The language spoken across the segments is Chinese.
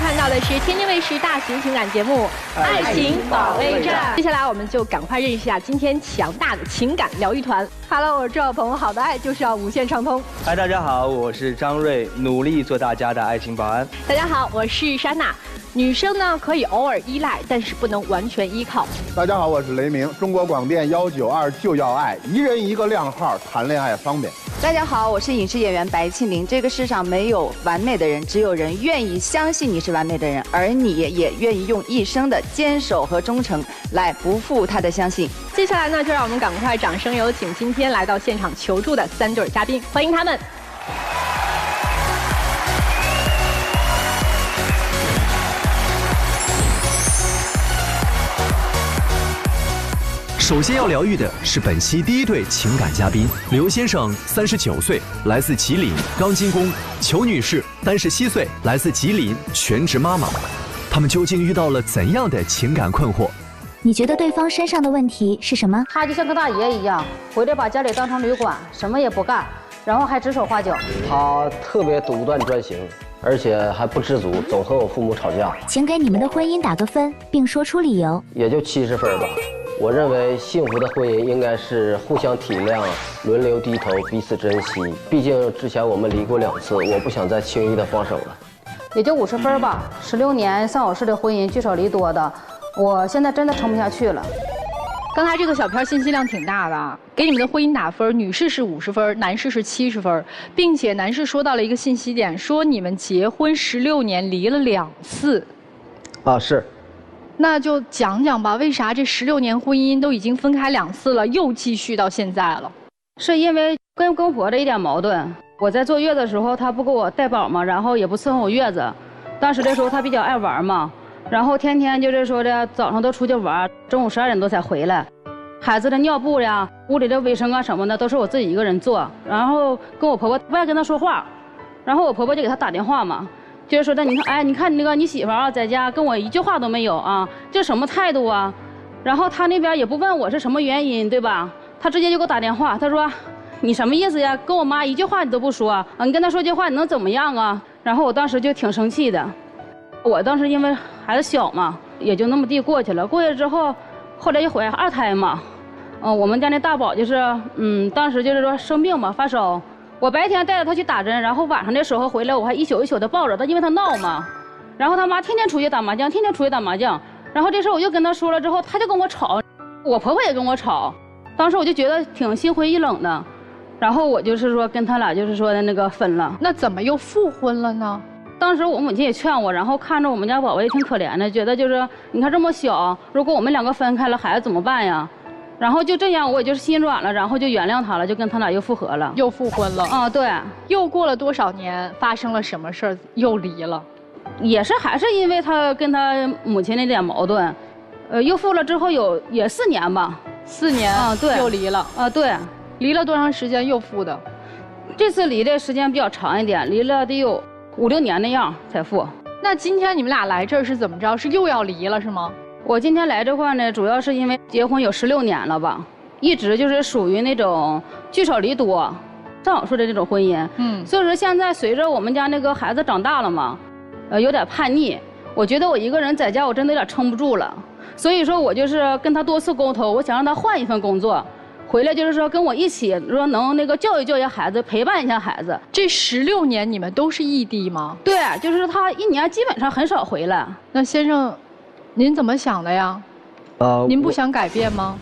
看到的是天津卫视大型情感节目《爱情保卫战》。接下来我们就赶快认识一下今天强大的情感疗愈团。Hello， 我是赵鹏，好的爱就是要无限畅通。嗨，大家好，我是张瑞，努力做大家的爱情保安。大家好，我是莎娜。女生呢可以偶尔依赖，但是不能完全依靠。大家好，我是雷鸣，中国广电192就要爱，一人一个靓号，谈恋爱方便。大家好，我是影视演员白庆玲。这个世上没有完美的人，只有人愿意相信你是完美的人，而你也愿意用一生的坚守和忠诚来不负他的相信。接下来呢，就让我们赶快掌声有请今天来到现场求助的3对嘉宾，欢迎他们。首先要疗愈的是本期第一对情感嘉宾，刘先生39岁，来自吉林，刚进宫；裘女士37岁，来自吉林，全职妈妈。他们究竟遇到了怎样的情感困惑？你觉得对方身上的问题是什么？他就像个大爷一样，回来把家里当成旅馆，什么也不干，然后还指手画脚。他特别独断专行，而且还不知足，总和我父母吵架。请给你们的婚姻打个分，并说出理由。也就70分吧。我认为幸福的婚姻应该是互相体谅、轮流低头、彼此珍惜。毕竟之前我们离过2次，我不想再轻易的放手了。也就50分吧，16年丧偶式的婚姻聚少离多的，我现在真的撑不下去了。刚才这个小片信息量挺大的，给你们的婚姻打分，女士是50分，男士是70分，并且男士说到了一个信息点，说你们结婚16年离了2次。啊，是。那就讲讲吧，为啥这16年婚姻都已经分开2次了，又继续到现在了？是因为跟公婆的一点矛盾。我在坐月子的时候，他不给我带宝嘛，然后也不伺候我月子。当时的时候他比较爱玩嘛，然后天天就是说的早上都出去玩，中午12点多才回来。孩子的尿布呀、屋里的卫生啊什么的，都是我自己一个人做。然后跟我婆婆不爱跟他说话，然后我婆婆就给他打电话嘛。就是说的，你看，哎，你看那个你媳妇啊，在家跟我一句话都没有啊，这什么态度啊？然后他那边也不问我是什么原因，对吧？他直接就给我打电话，他说，你什么意思呀？跟我妈一句话你都不说啊？你跟他说句话你能怎么样啊？然后我当时就挺生气的，我当时因为孩子小嘛，也就那么地过去了。过去之后，后来又怀2胎嘛，我们家那大宝就是，当时就是说生病嘛，发烧。我白天带着他去打针，然后晚上的时候回来，我还一宿一宿的抱着他，因为他闹嘛。然后他妈天天出去打麻将，天天出去打麻将。然后这事我就跟他说了之后，他就跟我吵，我婆婆也跟我吵。当时我就觉得挺心灰意冷的，然后我就是说跟他俩就是说的那个分了。那怎么又复婚了呢？当时我母亲也劝我，然后看着我们家宝宝也挺可怜的，觉得就是你看这么小，如果我们2个分开了，孩子怎么办呀？然后就这样，我也就是心软了，然后就原谅他了，就跟他俩又复合了，又复婚了。啊，对。又过了多少年？发生了什么事儿？又离了？也是还是因为他跟他母亲那点矛盾，又复了之后也4年吧。4年啊，对，又离了。啊，对。离了多长时间又复的？这次离的时间比较长一点，离了得有5、6年那样才复。那今天你们俩来这儿是怎么着？是又要离了是吗？我今天来这块呢，主要是因为结婚有16年了吧，一直就是属于那种聚少离多、丧偶式的这种婚姻。所以说现在随着我们家那个孩子长大了嘛，有点叛逆，我觉得我一个人在家我真的有点撑不住了，所以说我就是跟他多次沟通，我想让他换一份工作，回来就是说跟我一起说能那个教育孩子，陪伴一下孩子。这16年你们都是异地吗？对，就是他1年基本上很少回来。那先生，您怎么想的呀？您不想改变吗？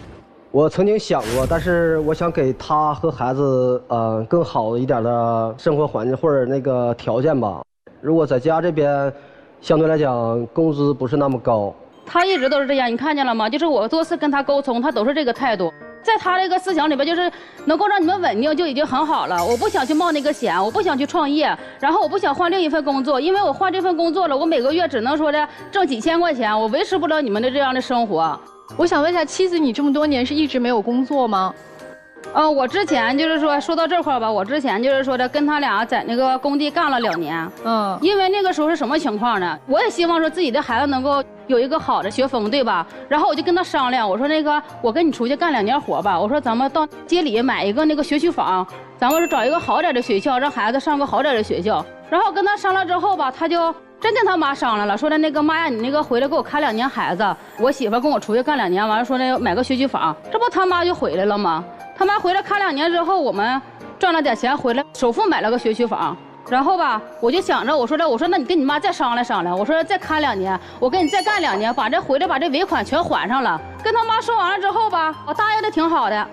我曾经想过，但是我想给他和孩子更好一点的生活环境或者那个条件吧。如果在家这边，相对来讲工资不是那么高。他一直都是这样，你看见了吗？就是我多次跟他沟通，他都是这个态度。在他这个思想里边，就是能够让你们稳定就已经很好了。我不想去冒那个险，我不想去创业，然后我不想换另一份工作，因为我换这份工作了，我每个月只能说的挣几千块钱，我维持不了你们的这样的生活。我想问一下，妻子，你这么多年是一直没有工作吗？我之前就是说到这块吧，我之前就是说的跟他俩在那个工地干了2年。因为那个时候是什么情况呢？我也希望说自己的孩子能够有一个好的学风，对吧？然后我就跟他商量，我说那个我跟你出去干2年活吧，我说咱们到街里买一个那个学区房，咱们是找一个好点的学校，让孩子上个好点的学校。然后跟他商量之后吧，他就真跟他妈商量了，说的那个妈呀，你那个回来给我看2年孩子，我媳妇跟我出去干2年，完了说那买个学区房，这不他妈就回来了吗？他妈回来看2年之后，我们赚了点钱回来，首付买了个学区房。然后吧，我就想着，我说那你跟你妈再商量商量，我说再看2年，我跟你再干2年，把这回来把这尾款全还上了。跟他妈说完了之后吧，我答应的挺好的，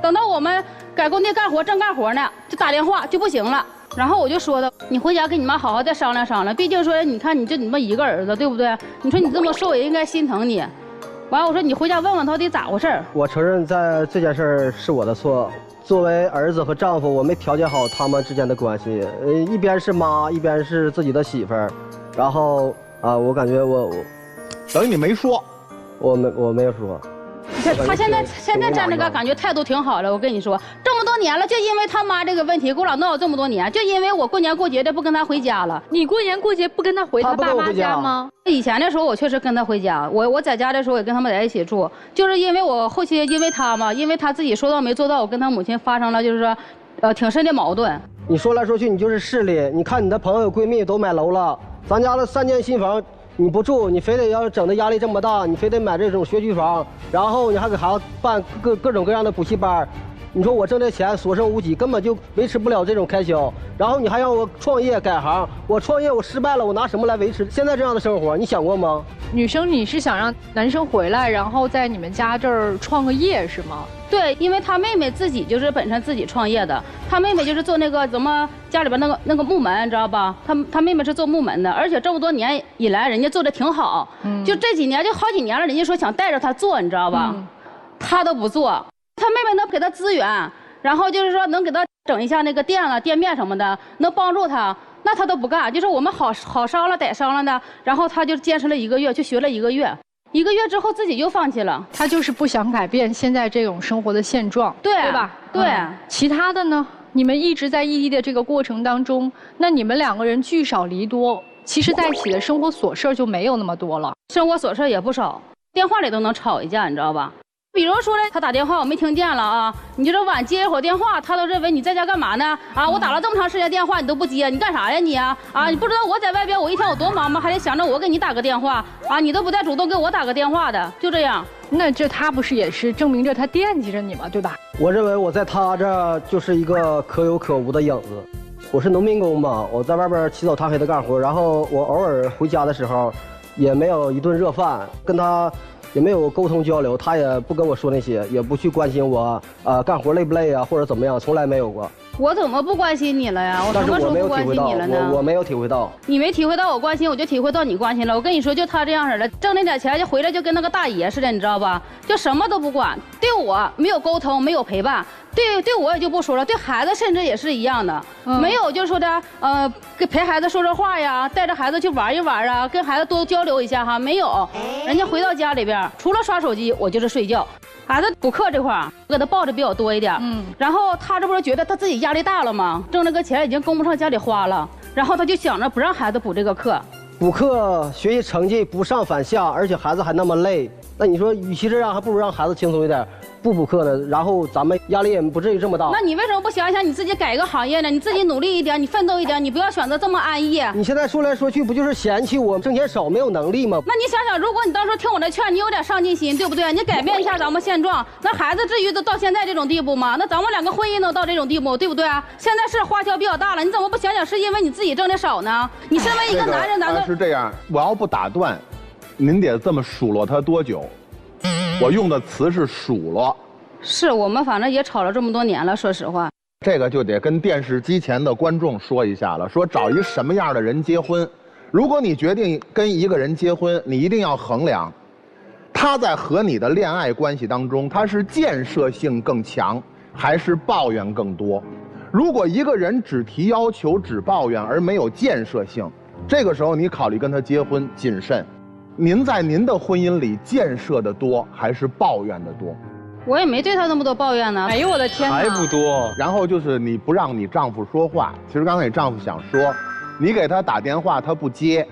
等到我们改工地干活正干活呢，就打电话就不行了。然后我就说的，你回家跟你妈好好再商量商量，毕竟说你看你就你们一个儿子，对不对？你说你这么瘦也应该心疼你。完了我说你回家问问到底咋回事。我承认在这件事儿是我的错。作为儿子和丈夫，我没调节好他们之间的关系。一边是妈，一边是自己的媳妇儿。然后我感觉我等于你没说，我没有说。他现在站这个感觉态度挺好了，我跟你说，这么多年了，就因为他妈这个问题，给我俩闹了这么多年，就因为我过年过节的不跟他回家了。你过年过节不跟他回他爸妈家吗？以前的时候我确实跟他回家，我在家的时候也跟他们在一起住，就是因为我后期因为他嘛，因为他自己说到没做到，我跟他母亲发生了就是说挺深的矛盾。你说来说去你就是势利，你看你的朋友闺蜜都买楼了，咱家的3间新房。你不住，你非得要整的压力这么大，你非得买这种学区房，然后你还给孩子办各种各样的补习班，你说我挣这钱所剩无几，根本就维持不了这种开销。然后你还让我创业改行，我创业我失败了，我拿什么来维持现在这样的生活？你想过吗？女生，你是想让男生回来，然后在你们家这儿创个业是吗？对，因为他妹妹自己就是本身自己创业的，他妹妹就是做那个咱们家里边那个木门，你知道吧？他妹妹是做木门的，而且这么多年以来，人家做的挺好。就这几年就好几年了，人家说想带着他做，你知道吧？他都不做，他妹妹能给他资源，然后就是说能给他整一下那个店啊、店面什么的，能帮助他。那他都不干，就是我们好商量歹商量的，然后他就坚持了1个月，就学了1个月，1个月之后自己就放弃了。他就是不想改变现在这种生活的现状，对吧？对。其他的呢？你们一直在异地的这个过程当中，那你们2个人聚少离多，其实在一起的生活琐事就没有那么多了。生活琐事也不少，电话里都能吵一架，你知道吧？比如说呢，他打电话我没听见了啊，你就这晚接一会儿电话，他都认为你在家干嘛呢？啊，我打了这么长时间电话你都不接，你干啥呀你啊？啊，你不知道我在外边我一天我多忙吗？还得想着我给你打个电话啊，你都不带主动给我打个电话的，就这样。那这他不是也是证明着他惦记着你吗？对吧？我认为我在他这就是一个可有可无的影子。我是农民工嘛，我在外边起早贪黑的干活，然后我偶尔回家的时候，也没有一顿热饭，跟他也没有沟通交流，他也不跟我说那些，也不去关心我干活累不累啊，或者怎么样，从来没有过。我怎么不关心你了呀？我什么时候不关心你了呢？我没有体会到。你没体会到我关心，我就体会到你关心了。我跟你说，就他这样式的，挣那点钱就回来就跟那个大爷似的，你知道吧？就什么都不管，对我没有沟通，没有陪伴。对我也就不说了，对孩子甚至也是一样的，没有就说的陪孩子说说话呀，带着孩子去玩一玩啊，跟孩子多交流一下哈，没有。人家回到家里边，除了刷手机，我就是睡觉。孩子补课这块儿，我给他报的比较多一点，然后他这不是觉得他自己压力大了吗？挣这个钱已经供不上家里花了，然后他就想着不让孩子补这个课。补课学习成绩不上反下，而且孩子还那么累，那你说与其这样，还不如让孩子轻松一点，不补课呢，然后咱们压力也不至于这么大。那你为什么不想一想你自己改一个行业呢？你自己努力一点，你奋斗一点，你不要选择这么安逸。你现在说来说去不就是嫌弃我挣钱少没有能力吗？那你想想，如果你当时听我的劝，你有点上进心，对不对？你改变一下咱们现状，那孩子至于都到现在这种地步吗？那咱们2个婚姻能到这种地步，对不对啊？现在是花销比较大了，你怎么不想想是因为你自己挣的少呢？你身为一个男人，难道是这样？我要不打断，您得这么数落他多久？我用的词是数落。是我们反正也吵了这么多年了，说实话。这个就得跟电视机前的观众说一下了，说找一什么样的人结婚。如果你决定跟一个人结婚，你一定要衡量，他在和你的恋爱关系当中，他是建设性更强，还是抱怨更多？如果一个人只提要求、只抱怨而没有建设性，这个时候你考虑跟他结婚，谨慎。您在您的婚姻里建设的多还是抱怨的多？我也没对他那么多抱怨呢。哎呦我的天哪，还不多。然后就是你不让你丈夫说话，其实刚才你丈夫想说，你给他打电话他不接，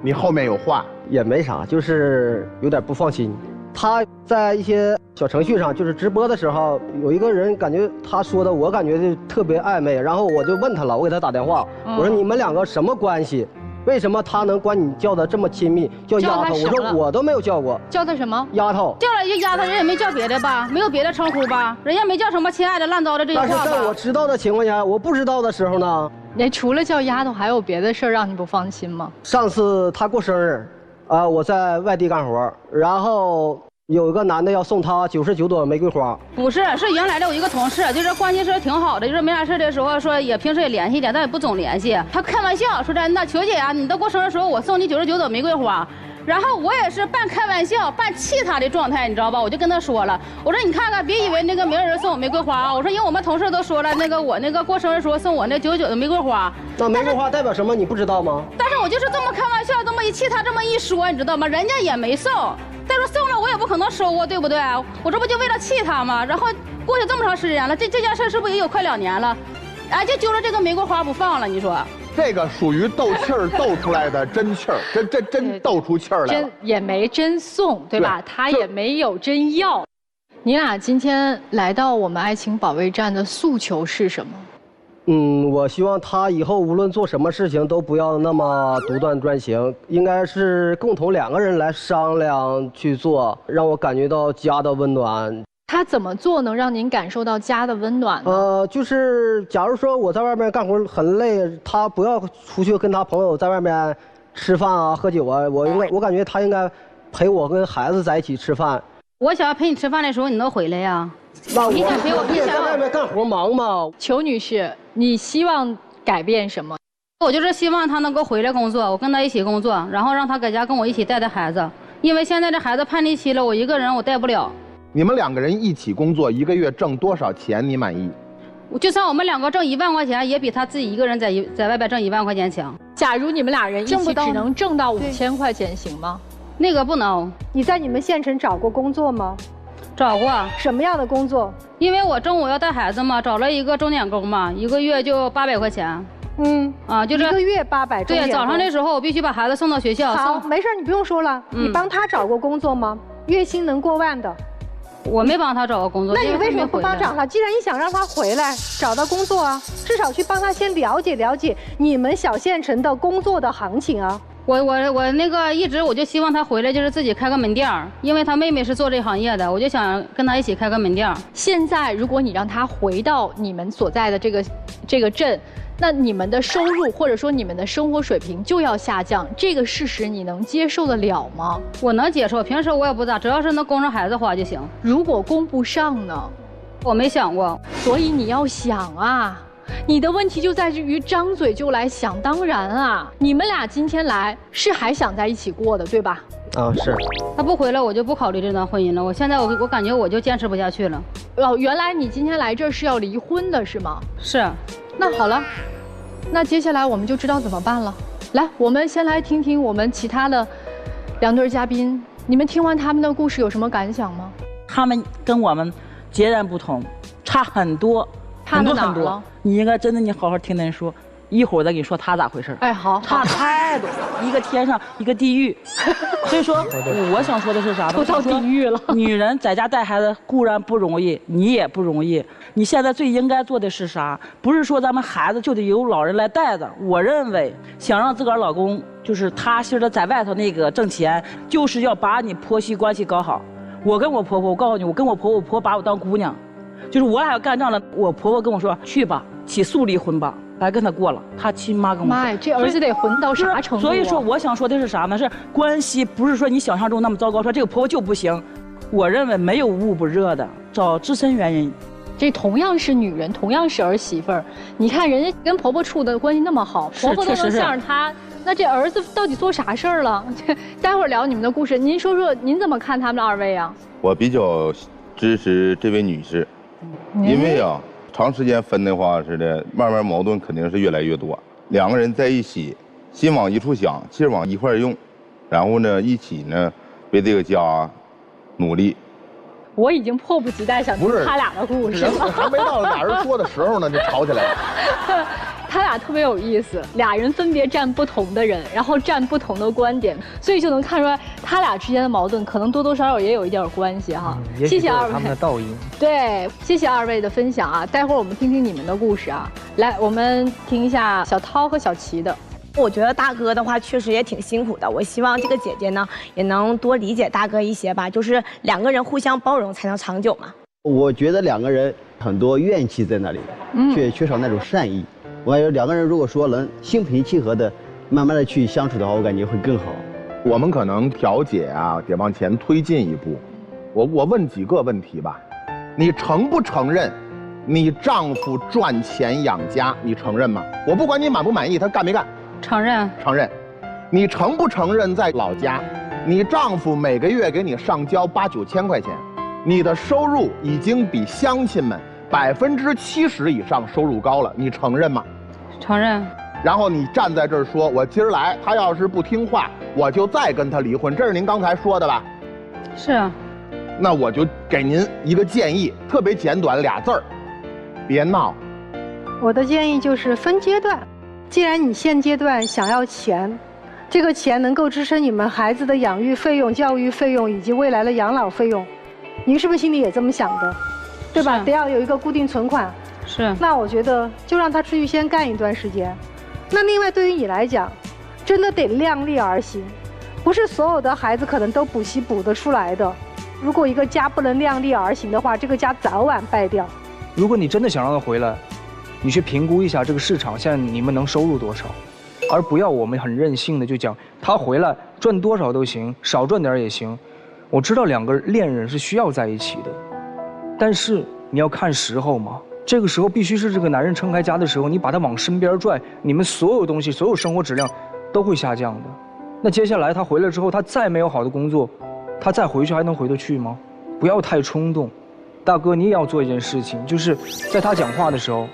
你后面有话也没啥，就是有点不放心。他在一些小程序上，就是直播的时候，有一个人感觉他说的，我感觉就特别暧昧。然后我就问他了，我给他打电话，我说你们2个什么关系？为什么他能管你叫的这么亲密，叫丫头？我说我都没有叫过。叫他什么？丫头。叫了就丫头，人也没叫别的吧？没有别的称呼吧？人家没叫什么亲爱的、烂糟的这些话吧？但是在我知道的情况下，我不知道的时候呢？你除了叫丫头，还有别的事儿让你不放心吗？上次他过生日，我在外地干活，然后有一个男的要送他99朵玫瑰花。不是，是原来的我一个同事，就是关系是挺好的，就是没啥事的时候说也平时也联系一点，但也不总联系。他开玩笑说真的，球姐啊，你到过生日的时候我送你99朵玫瑰花。然后我也是半开玩笑半气他的状态，你知道吧？我就跟他说了，我说你看看，别以为那个没有人送我玫瑰花啊！我说因为我们同事都说了，那个我那个过生日时候送我那99的玫瑰花。那玫瑰花代表什么？你不知道吗？但是我就是这么开玩笑，这么一气他这么一说，你知道吗？人家也没送，再说送了我也不可能收啊，对不对？我这不就为了气他吗？然后过去这么长时间了，这件事是不是也有快2年了？哎，就揪着这个玫瑰花不放了，你说？这个属于斗气儿斗出来的真气儿，真斗出气儿来了。真也没真送，对吧？他也没有真要。你俩今天来到我们爱情保卫战的诉求是什么？我希望他以后无论做什么事情都不要那么独断专行，应该是共同2个人来商量去做，让我感觉到家的温暖。他怎么做能让您感受到家的温暖呢？就是假如说我在外面干活很累，他不要出去跟他朋友在外面吃饭啊、喝酒啊，我感觉他应该陪我跟孩子在一起吃饭。我想要陪你吃饭的时候，你能回来呀？那我也在外面干活忙吗？裘女士，你希望改变什么？我就是希望他能够回来工作，我跟他一起工作，然后让他搁家跟我一起带孩子，因为现在这孩子叛逆期了，我一个人我带不了。你们2个人一起工作，1个月挣多少钱你满意？就算我们2个挣1万块钱，也比他自己一个人在外边挣1万块钱强。假如你们俩人一起只能挣到5000块钱，行吗？那个不能。你在你们县城找过工作吗？找过。什么样的工作？因为我中午要带孩子嘛，找了一个钟点工嘛，1个月就800块钱。就是1个月800。对，早上的时候我必须把孩子送到学校。好，没事，你不用说了。你帮他找过工作吗？月薪能过万的。我没帮他找过工作。那你为什么不帮找他？既然你想让他回来，找到工作啊，至少去帮他先了解了解你们小县城的工作的行情啊。我那个一直我就希望他回来，就是自己开个门店，因为他妹妹是做这行业的，我就想跟他一起开个门店。现在如果你让他回到你们所在的这个镇，那你们的收入或者说你们的生活水平就要下降，这个事实你能接受得了吗？我能接受，平时我也不咋，只要是能供上孩子花就行。如果供不上呢？我没想过。所以你要想啊，你的问题就在于张嘴就来，想当然啊。你们俩今天来是还想在一起过的，对吧？是。他不回来，我就不考虑这段婚姻了。我现在我感觉我就坚持不下去了。原来你今天来这儿是要离婚的是吗？是。那好了，那接下来我们就知道怎么办了。来，我们先来听听我们其他的2对嘉宾，你们听完他们的故事有什么感想吗？他们跟我们截然不同，差很多，很多很多。你应该真的，你好好听人说，一会儿再给你说他咋回事。哎，好，差太多，一个天上一个地狱。所以说，我想说的是啥呢？都到地狱了。女人在家带孩子固然不容易，你也不容易。你现在最应该做的是啥？不是说咱们孩子就得由老人来带着。我认为，想让自个儿老公就是踏实的在外头那个挣钱，就是要把你婆媳关系搞好。我跟我婆婆，我告诉你，我跟我婆把我当姑娘，就是我俩要干仗了。我婆婆跟我说，去吧，起诉离婚吧。白跟他过了，他亲妈跟我说。妈呀，这儿子得混到啥程度？所以说，我想说的是啥呢？是关系不是说你想象中那么糟糕，说这个婆婆就不行。我认为没有捂不热的，找自身原因。这同样是女人，同样是儿媳妇儿，你看人家跟婆婆处的关系那么好，婆婆都能向着她，那这儿子到底做啥事儿了？待会儿聊你们的故事，您说说您怎么看他们2位啊？我比较支持这位女士，因为啊。长时间分的话似的，慢慢矛盾肯定是越来越多。2个人在一起，心往一处想，气往一块用，然后呢，一起呢为这个家努力。我已经迫不及待想听他俩的故事了。还没到俩人说的时候呢，就吵起来了。他俩特别有意思，俩人分别站不同的人，然后站不同的观点，所以就能看出来他俩之间的矛盾可能多多少少也有一点关系哈。谢谢2位。他们的道因。对，谢谢2位的分享啊！待会儿我们听听你们的故事啊。来，我们听一下小涛和小齐的。我觉得大哥的话确实也挺辛苦的，我希望这个姐姐呢也能多理解大哥一些吧，就是两个人互相包容才能长久嘛。我觉得两个人很多怨气在那里，却缺少那种善意。我感觉两个人如果说能心平气和的，慢慢的去相处的话，我感觉会更好。我们可能调解啊，得往前推进一步。我问几个问题吧，你承不承认？你丈夫赚钱养家，你承认吗？我不管你满不满意，他干没干？承认。承认。你承不承认在老家，你丈夫每个月给你上交8、9千块钱，你的收入已经比乡亲们70%以上收入高了，你承认吗？承认。然后你站在这儿说，我今儿来，他要是不听话，我就再跟他离婚，这是您刚才说的吧？是啊。那我就给您一个建议，特别简短，2字儿。别闹。我的建议就是分阶段，既然你现阶段想要钱，这个钱能够支撑你们孩子的养育费用、教育费用以及未来的养老费用，您是不是心里也这么想的？对吧？得要有一个固定存款。是。那我觉得就让他出去先干一段时间。那另外对于你来讲，真的得量力而行，不是所有的孩子可能都补习补得出来的。如果一个家不能量力而行的话，这个家早晚败掉。如果你真的想让他回来，你去评估一下这个市场现在你们能收入多少，而不要我们很任性的就讲他回来赚多少都行，少赚点也行。我知道2个恋人是需要在一起的，但是你要看时候嘛。这个时候必须是这个男人撑开家的时候，你把他往身边拽，你们所有东西、所有生活质量都会下降的。那接下来他回来之后，他再没有好的工作，他再回去还能回得去吗？不要太冲动。大哥，你也要做一件事情，就是在他讲话的时候，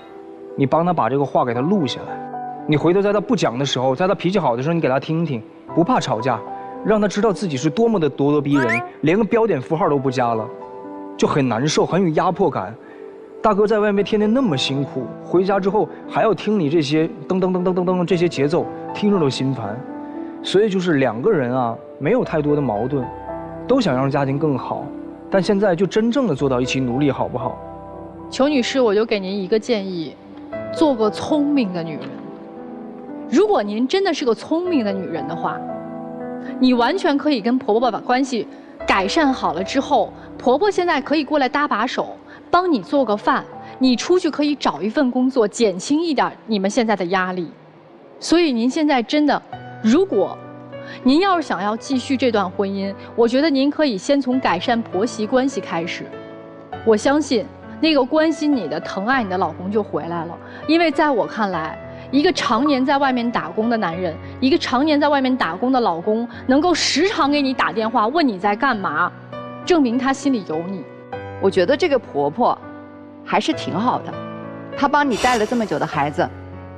你帮他把这个话给他录下来。你回头在他不讲的时候，在他脾气好的时候，你给他听听，不怕吵架，让他知道自己是多么的咄咄逼人，连个标点符号都不加了，就很难受，很有压迫感。大哥在外面天天那么辛苦，回家之后还要听你这些噔噔噔噔噔噔这些节奏，听着都心烦。所以就是2个人啊，没有太多的矛盾，都想让家庭更好。但现在就真正的做到一起努力，好不好？裘女士，我就给您一个建议，做个聪明的女人。如果您真的是个聪明的女人的话，你完全可以跟婆婆把关系改善好了之后，婆婆现在可以过来搭把手，帮你做个饭，你出去可以找一份工作，减轻一点你们现在的压力。所以您现在真的，如果您要是想要继续这段婚姻，我觉得您可以先从改善婆媳关系开始。我相信那个关心你的、疼爱你的老公就回来了。因为在我看来，一个常年在外面打工的男人，一个常年在外面打工的老公，能够时常给你打电话问你在干嘛，证明他心里有你。我觉得这个婆婆还是挺好的，她帮你带了这么久的孩子。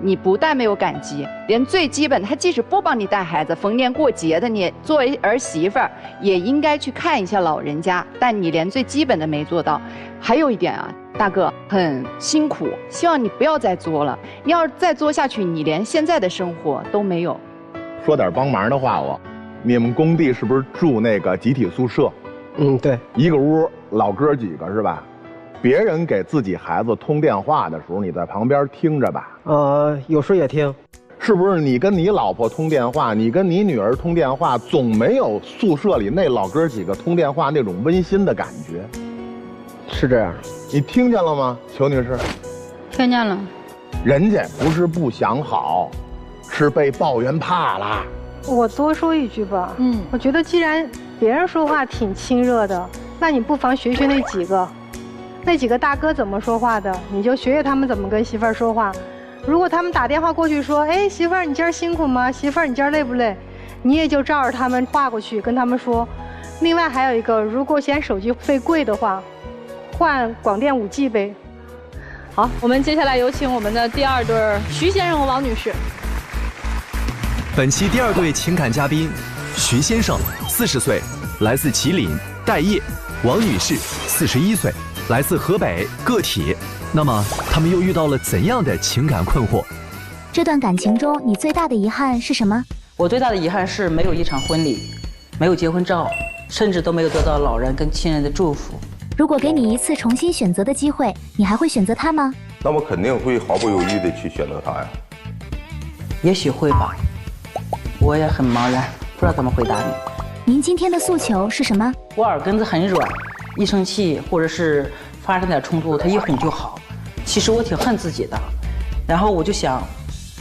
你不但没有感激，连最基本，他即使不帮你带孩子，逢年过节的，你作为儿媳妇儿也应该去看一下老人家，但你连最基本的没做到。还有一点啊，大哥很辛苦，希望你不要再作了。你要是再作下去，你连现在的生活都没有。说点帮忙的话，你们工地是不是住那个集体宿舍？对，一个屋老哥几个是吧？别人给自己孩子通电话的时候，你在旁边听着吧。有时候也听。是不是你跟你老婆通电话，你跟你女儿通电话，总没有宿舍里那老哥几个通电话那种温馨的感觉？是这样。你听见了吗，裘女士？听见了。人家不是不想好，是被抱怨怕了。我多说一句吧，我觉得既然别人说话挺亲热的，那你不妨学学那几个大哥怎么说话的，你就学学他们怎么跟媳妇儿说话。如果他们打电话过去说，哎，媳妇儿你今儿辛苦吗？媳妇儿你今儿累不累？你也就照着他们话过去跟他们说。另外还有一个，如果嫌手机费贵的话，换广电5G 呗。好，我们接下来有请我们的第2对徐先生和王女士。本期第2对情感嘉宾，徐先生40岁，来自吉林待业；王女士41岁，来自河北个体。那么他们又遇到了怎样的情感困惑？这段感情中你最大的遗憾是什么？我最大的遗憾是没有一场婚礼，没有结婚照，甚至都没有得到老人跟亲人的祝福。如果给你一次重新选择的机会，你还会选择他吗？那我肯定会毫不犹豫地去选择他呀。也许会吧。我也很茫然，不知道怎么回答你。您今天的诉求是什么？我耳根子很软，一生气或者是发生点冲突，他一哄就好。其实我挺恨自己的，然后我就想，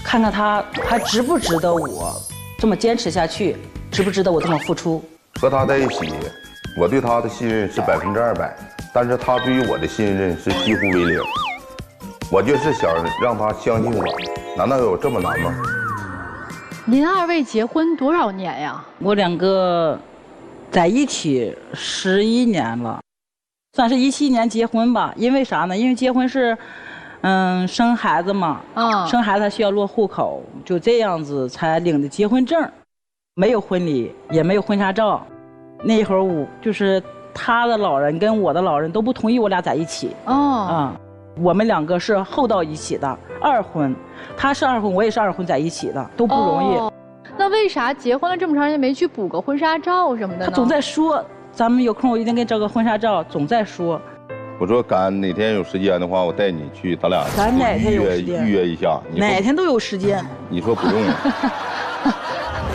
看看他还值不值得我这么坚持下去，值不值得我这么付出。和他在一起，我对他的信任是200%，但是他对于我的信任是几乎为0。我就是想让他相信我，难道有这么难吗？您2位结婚多少年呀？我2个在一起11年了，算是17年结婚吧。因为啥呢？因为结婚是，生孩子嘛，生孩子需要落户口，就这样子才领的结婚证，没有婚礼，也没有婚纱照。那会儿我就是他的老人跟我的老人都不同意我俩在一起。我们2个是后到一起的2婚，他是2婚，我也是2婚在一起的，都不容易。那为啥结婚了这么长时间没去补个婚纱照什么的呢？他总在说，咱们有空我一定给你照个婚纱照，总在说。我说赶哪天有时间的话，我带你去，咱俩哪天有时间预约一下。哪天都有时间。你说不用了。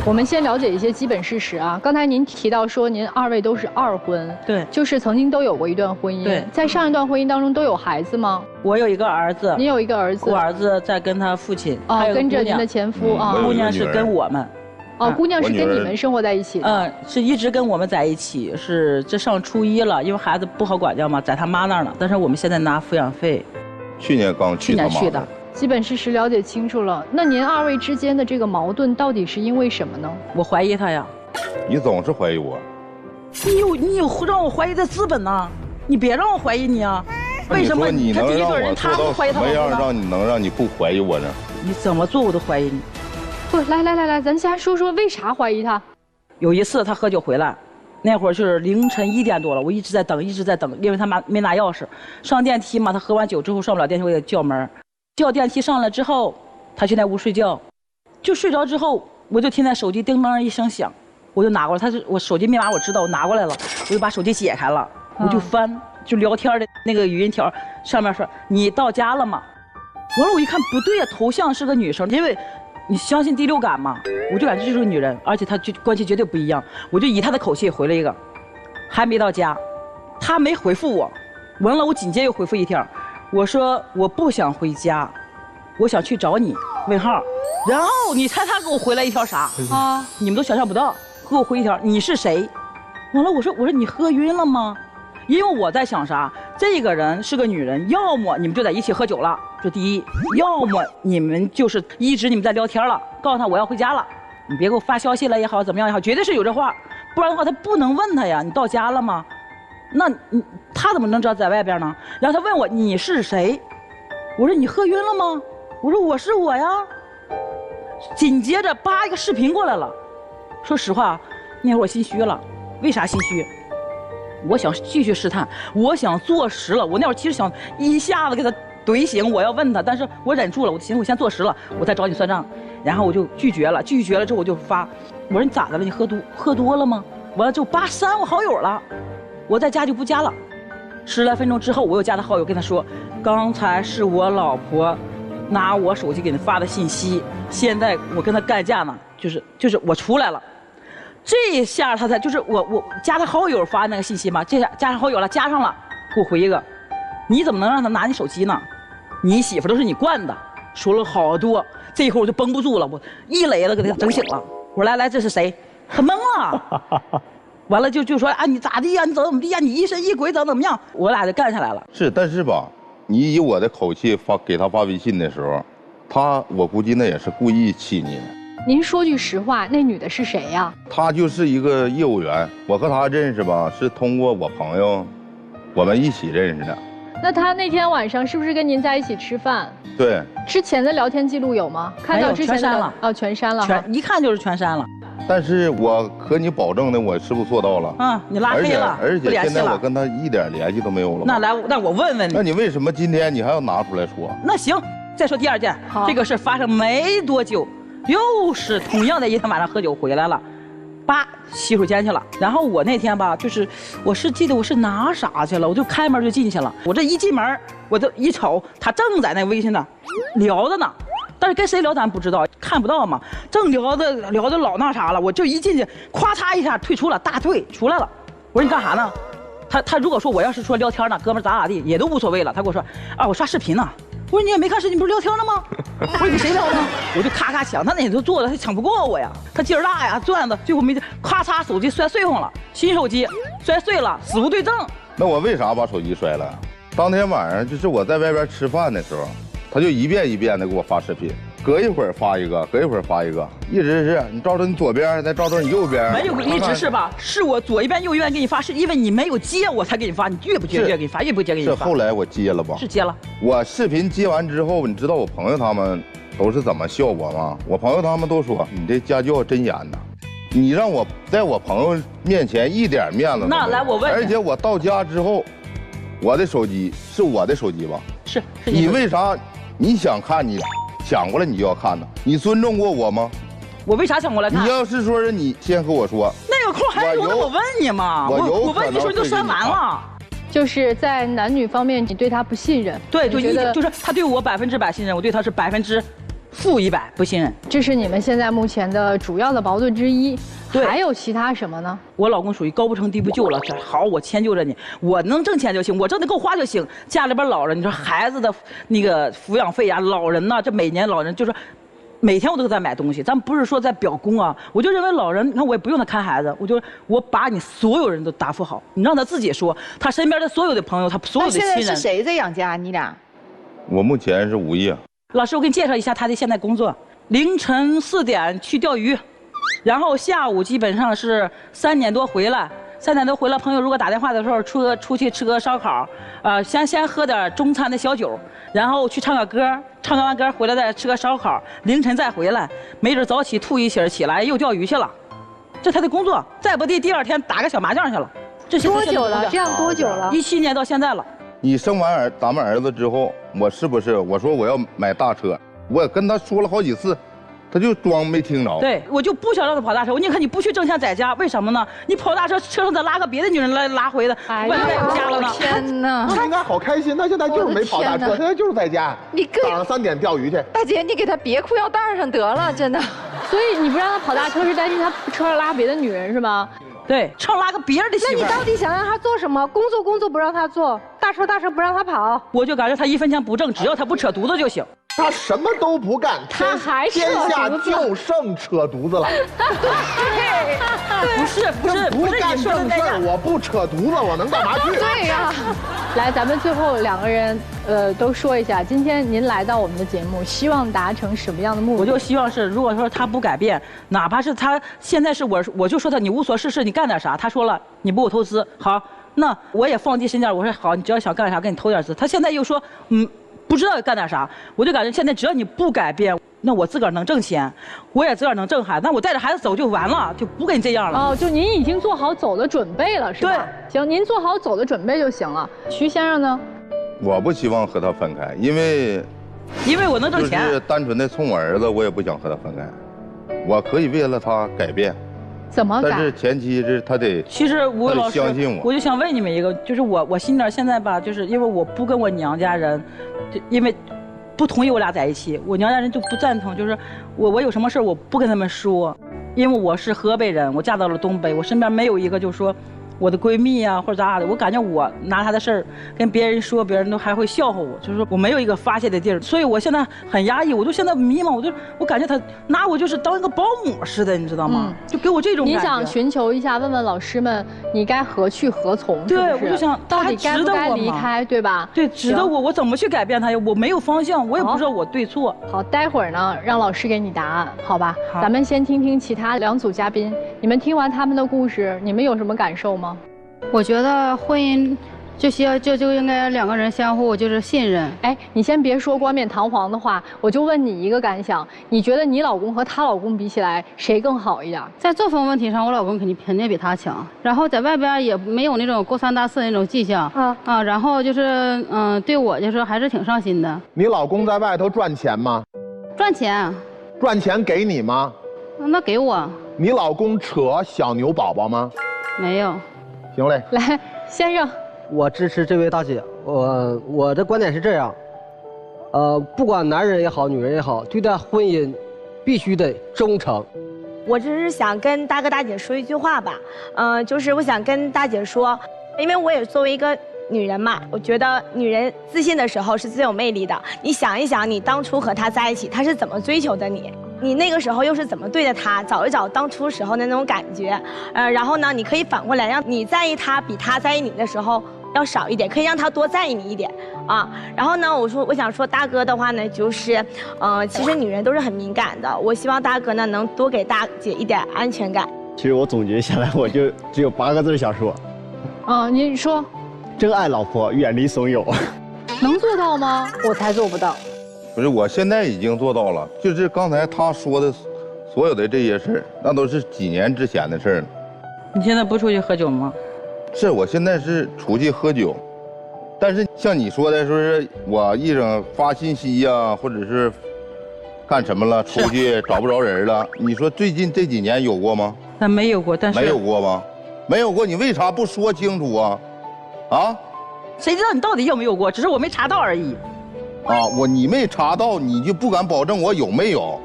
我们先了解一些基本事实啊。刚才您提到说您2位都是2婚，对，就是曾经都有过一段婚姻。对，在上一段婚姻当中都有孩子吗？我有一个儿子。您有一个儿子？我儿子在跟他父亲，跟着您的前夫啊。姑娘是跟我们。姑娘是跟你们生活在一起的。是一直跟我们在一起，是这上初1了，因为孩子不好管教嘛，在他妈那儿呢。但是我们现在拿抚养费。去年刚去他妈。去年去的。基本事实了解清楚了，那您2位之间的这个矛盾到底是因为什么呢？我怀疑他呀。你总是怀疑我。你有让我怀疑的资本呢？你别让我怀疑你啊！为什么你能让我他不怀疑他？什么样让你不怀疑我呢？你怎么做我都怀疑你。不，来，咱先说说为啥怀疑他。有一次他喝酒回来，那会儿就是凌晨1点多了，我一直在等，因为他没拿钥匙。上电梯嘛，他喝完酒之后上不了电梯，我给他叫门。叫电梯上来之后，他去那屋睡觉，就睡着之后，我就听见手机叮当一声响，我就拿过来。我手机密码我知道，我拿过来了，我就把手机解开了，我就翻，就聊天的那个语音条，上面说你到家了吗？完了我一看不对呀，头像是个女生，因为你相信第6感嘛，我就感觉就是个女人，而且她就关系绝对不一样，我就以她的口气回了一个，还没到家，她没回复我，完了我紧接又回复一条。我说我不想回家，我想去找你。问号，然后你猜他给我回来一条啥啊？你们都想象不到，给我回一条你是谁？完了我说你喝晕了吗？因为我在想啥，这个人是个女人，要么你们就在一起喝酒了，这第一；要么你们就是一直你们在聊天了，告诉他我要回家了，你别给我发消息了也好，怎么样也好，绝对是有这话，不然的话他不能问他呀，你到家了吗？那他怎么能知道在外边呢？然后他问我你是谁？我说你喝晕了吗？我说我是我呀。紧接着一个视频过来了。说实话，那会儿我心虚了。为啥心虚？我想继续试探，我想坐实了。我那会儿其实想一下子给他怼醒，我要问他，但是我忍住了。我寻思我先坐实了，我再找你算账。然后我就拒绝了。拒绝了之后我就发，我说你咋的了？你喝多了吗？完了之后删我好友了。我在家就不加了，10来分钟之后，我又加他好友，跟他说，刚才是我老婆拿我手机给你发的信息，现在我跟他干架呢，就是我出来了，这下他才就是我加他好友发那个信息嘛，这下加上好友了，加上了，给我回一个，你怎么能让他拿你手机呢？你媳妇都是你惯的，说了好多，这一会儿我就绷不住了，我一雷子给他整醒了，我说来这是谁？他懵了。完了就说啊你咋地呀？你怎么地呀？你疑神疑鬼怎么样？我俩就干下来了。是，但是吧，你以我的口气给他发微信的时候，我估计那也是故意气你的。您说句实话，那女的是谁呀？她就是一个业务员，我和她认识吧，是通过我朋友，我们一起认识的。那她那天晚上是不是跟您在一起吃饭？对。之前的聊天记录有吗？看到之前的全删了。哦，全删了。一看就是全删了。但是我和你保证的，我是不是做到了？啊，你拉黑了，而且现在我跟他一点联系都没有了。那我问问你，那你为什么今天你还要拿出来说？那行，再说第2件，这个事发生没多久，又是同样的一天晚上喝酒回来了，洗手间去了。然后我那天吧，我记得我是拿啥去了，我就开门就进去了。我这一进门，我就一瞅，他正在那微信呢聊着呢。但是跟谁聊咱不知道，看不到嘛。正聊的老那啥了，我就一进去，咵嚓一下退出了，大退出来了。我说你干啥呢？他如果说我要是说聊天呢，哥们咋地也都无所谓了。他跟我说啊，我刷视频呢。我说你也没看视频，不是聊天呢吗？我说你跟谁聊呢？我就咔咔抢，他那都做了，他抢不过我呀。他劲儿大呀，转的，最后没咔嚓手机摔碎了，新手机摔碎了，死无对证。那我为啥把手机摔了？当天晚上就是我在外边吃饭的时候，他就一遍一遍的给我发视频，隔一会儿发一个，隔一会儿发一个，一直是你照着你左边，再照着你右边。没有一直是吧？是我左一遍右一遍给你发，是因为你没有接我才给你发，你越不接越给你发，越不接给你发。是后来我接了吧？是接了。我视频接完之后，你知道我朋友他们都是怎么笑我吗？我朋友他们都说你这家教真严呐，你让我在我朋友面前一点面子都没有。那来我问你，而且我到家之后，我的手机是我的手机吧？是你为啥你想看你抢过来你就要看呢？你尊重过我吗？我为啥抢过来看？你要是说是你先和我说，那个空还留着我问你嘛？我问你说你都删完了。就是在男女方面，你对他不信任。对，就是他对我100%信任，我对他是100%不信任。这是你们现在目前的主要的矛盾之一。还有其他什么呢？我老公属于高不成低不就了，这好，我迁就着你，我能挣钱就行，我挣得够花就行。家里边老人，你说孩子的那个抚养费呀，老人呐，这每年老人就是每天我都在买东西，咱不是说在表功啊，我就认为老人，你看我也不用他看孩子，我把你所有人都答复好，你让他自己说，他身边的所有的朋友，他所有的亲人。那现在是谁在养家？你俩？我目前是无业。老师，我给你介绍一下他的现在工作：凌晨4点去钓鱼。然后下午基本上是3点多回来，3点多回来，朋友如果打电话的时候出去吃个烧烤，先喝点中餐的小酒，然后去唱个歌，唱完歌回来再吃个烧烤，凌晨再回来，没准早起吐一醒起来又钓鱼去了，这他的工作。再不地第2天打个小麻将去了。这是多久了？这样多久了？17年到现在了。你生完咱们儿子之后，我是不是我说我要买大车，我也跟他说了好几次。他就装没听着。对，我就不想让他跑大车。我宁可你不去挣钱在家，为什么呢？你跑大车，车上再拉个别的女人来拉回的，万一在家了呢？天哪！他应该好开心，他现在就是没跑大车，现在就是在家。你早上3点钓鱼去。大姐，你给他别裤腰带上得了，真的。所以你不让他跑大车，是担心他车上拉别的女人是吗？对，车拉个别人的媳妇。那你到底想让他做什么？工作不让他做，大车不让他跑。我就感觉他1分钱不挣，只要他不扯犊子就行。他什么都不干，他还天下就剩扯犊子了。不是不干正事儿，我不扯犊子，我能干嘛去？对呀。来，咱们最后2个人，都说一下，今天您来到我们的节目，希望达成什么样的目的？我就希望是，如果说他不改变，哪怕是他现在是我就说他你无所事事，你干点啥？他说了你不给我投资，好，那我也放低身价，我说好，你只要想干啥，给你投点资。他现在又说不知道干点啥，我就感觉现在只要你不改变，那我自个儿能挣钱，我也自个儿能挣孩子，那我带着孩子走就完了，就不跟你这样了。哦，就您已经做好走的准备了，是吧？对，行，您做好走的准备就行了。徐先生呢？我不希望和他分开，因为我能挣钱。就是单纯的冲我儿子，我也不想和他分开，我可以为了他改变。怎么改？但是前提是他得，其实吴老师，相信我。我就想问你们一个，就是我心里现在吧，就是因为我不跟我娘家人，因为不同意我俩在一起，我娘家人就不赞同，就是我有什么事我不跟他们说，因为我是河北人，我嫁到了东北，我身边没有一个就是说我的闺蜜啊或者咋的，我感觉我拿她的事儿跟别人说，别人都还会笑话我，就是说我没有一个发泄的地儿，所以我现在很压抑，我就现在迷茫，我感觉他拿我就是当一个保姆似的，你知道吗？就给我这种感觉。你想寻求一下，问问老师们，你该何去何从？对，我就想到底该不该离开，对吧？对，值得我怎么去改变他呀？我没有方向，我也不知道我对错。好，待会儿呢，让老师给你答案，好吧？好，咱们先听听其他2组嘉宾，你们听完他们的故事，你们有什么感受吗？我觉得婚姻就应该2个人相互就是信任。哎，你先别说冠冕堂皇的话，我就问你一个感想，你觉得你老公和她老公比起来，谁更好一点？在作风问题上，我老公肯定比他强。然后在外边也没有那种勾三搭四那种迹象。然后就是对我就是还是挺上心的。你老公在外头赚钱吗？赚钱。赚钱给你吗？那给我。你老公扯小牛宝宝吗？没有。行嘞，来，先生，我支持这位大姐。我的观点是这样，不管男人也好，女人也好，对待婚姻必须得忠诚。我只是想跟大哥大姐说一句话吧，就是我想跟大姐说，因为我也作为一个女人嘛，我觉得女人自信的时候是最有魅力的。你想一想，你当初和他在一起，他是怎么追求的你？你那个时候又是怎么对待他？找一找当初时候的那种感觉，然后呢，你可以反过来让你在意他比他在意你的时候要少一点，可以让他多在意你一点啊。然后呢，我想说大哥的话呢，就是，其实女人都是很敏感的，我希望大哥呢能多给大姐一点安全感。其实我总结下来，我就只有8个字想说。你说。真爱老婆，远离怂恿。能做到吗？我才做不到。不是，我现在已经做到了。就是刚才他说的，所有的这些事儿，那都是几年之前的事儿了。你现在不出去喝酒吗？是我现在是出去喝酒，但是像你说的，说是我一整发信息呀，或者是干什么了，出去找不着人了。你说最近这几年有过吗？但没有过，但是没有过吗？没有过，你为啥不说清楚啊？啊？谁知道你到底有没有过？只是我没查到而已。啊，你没查到，你就不敢保证我有没有？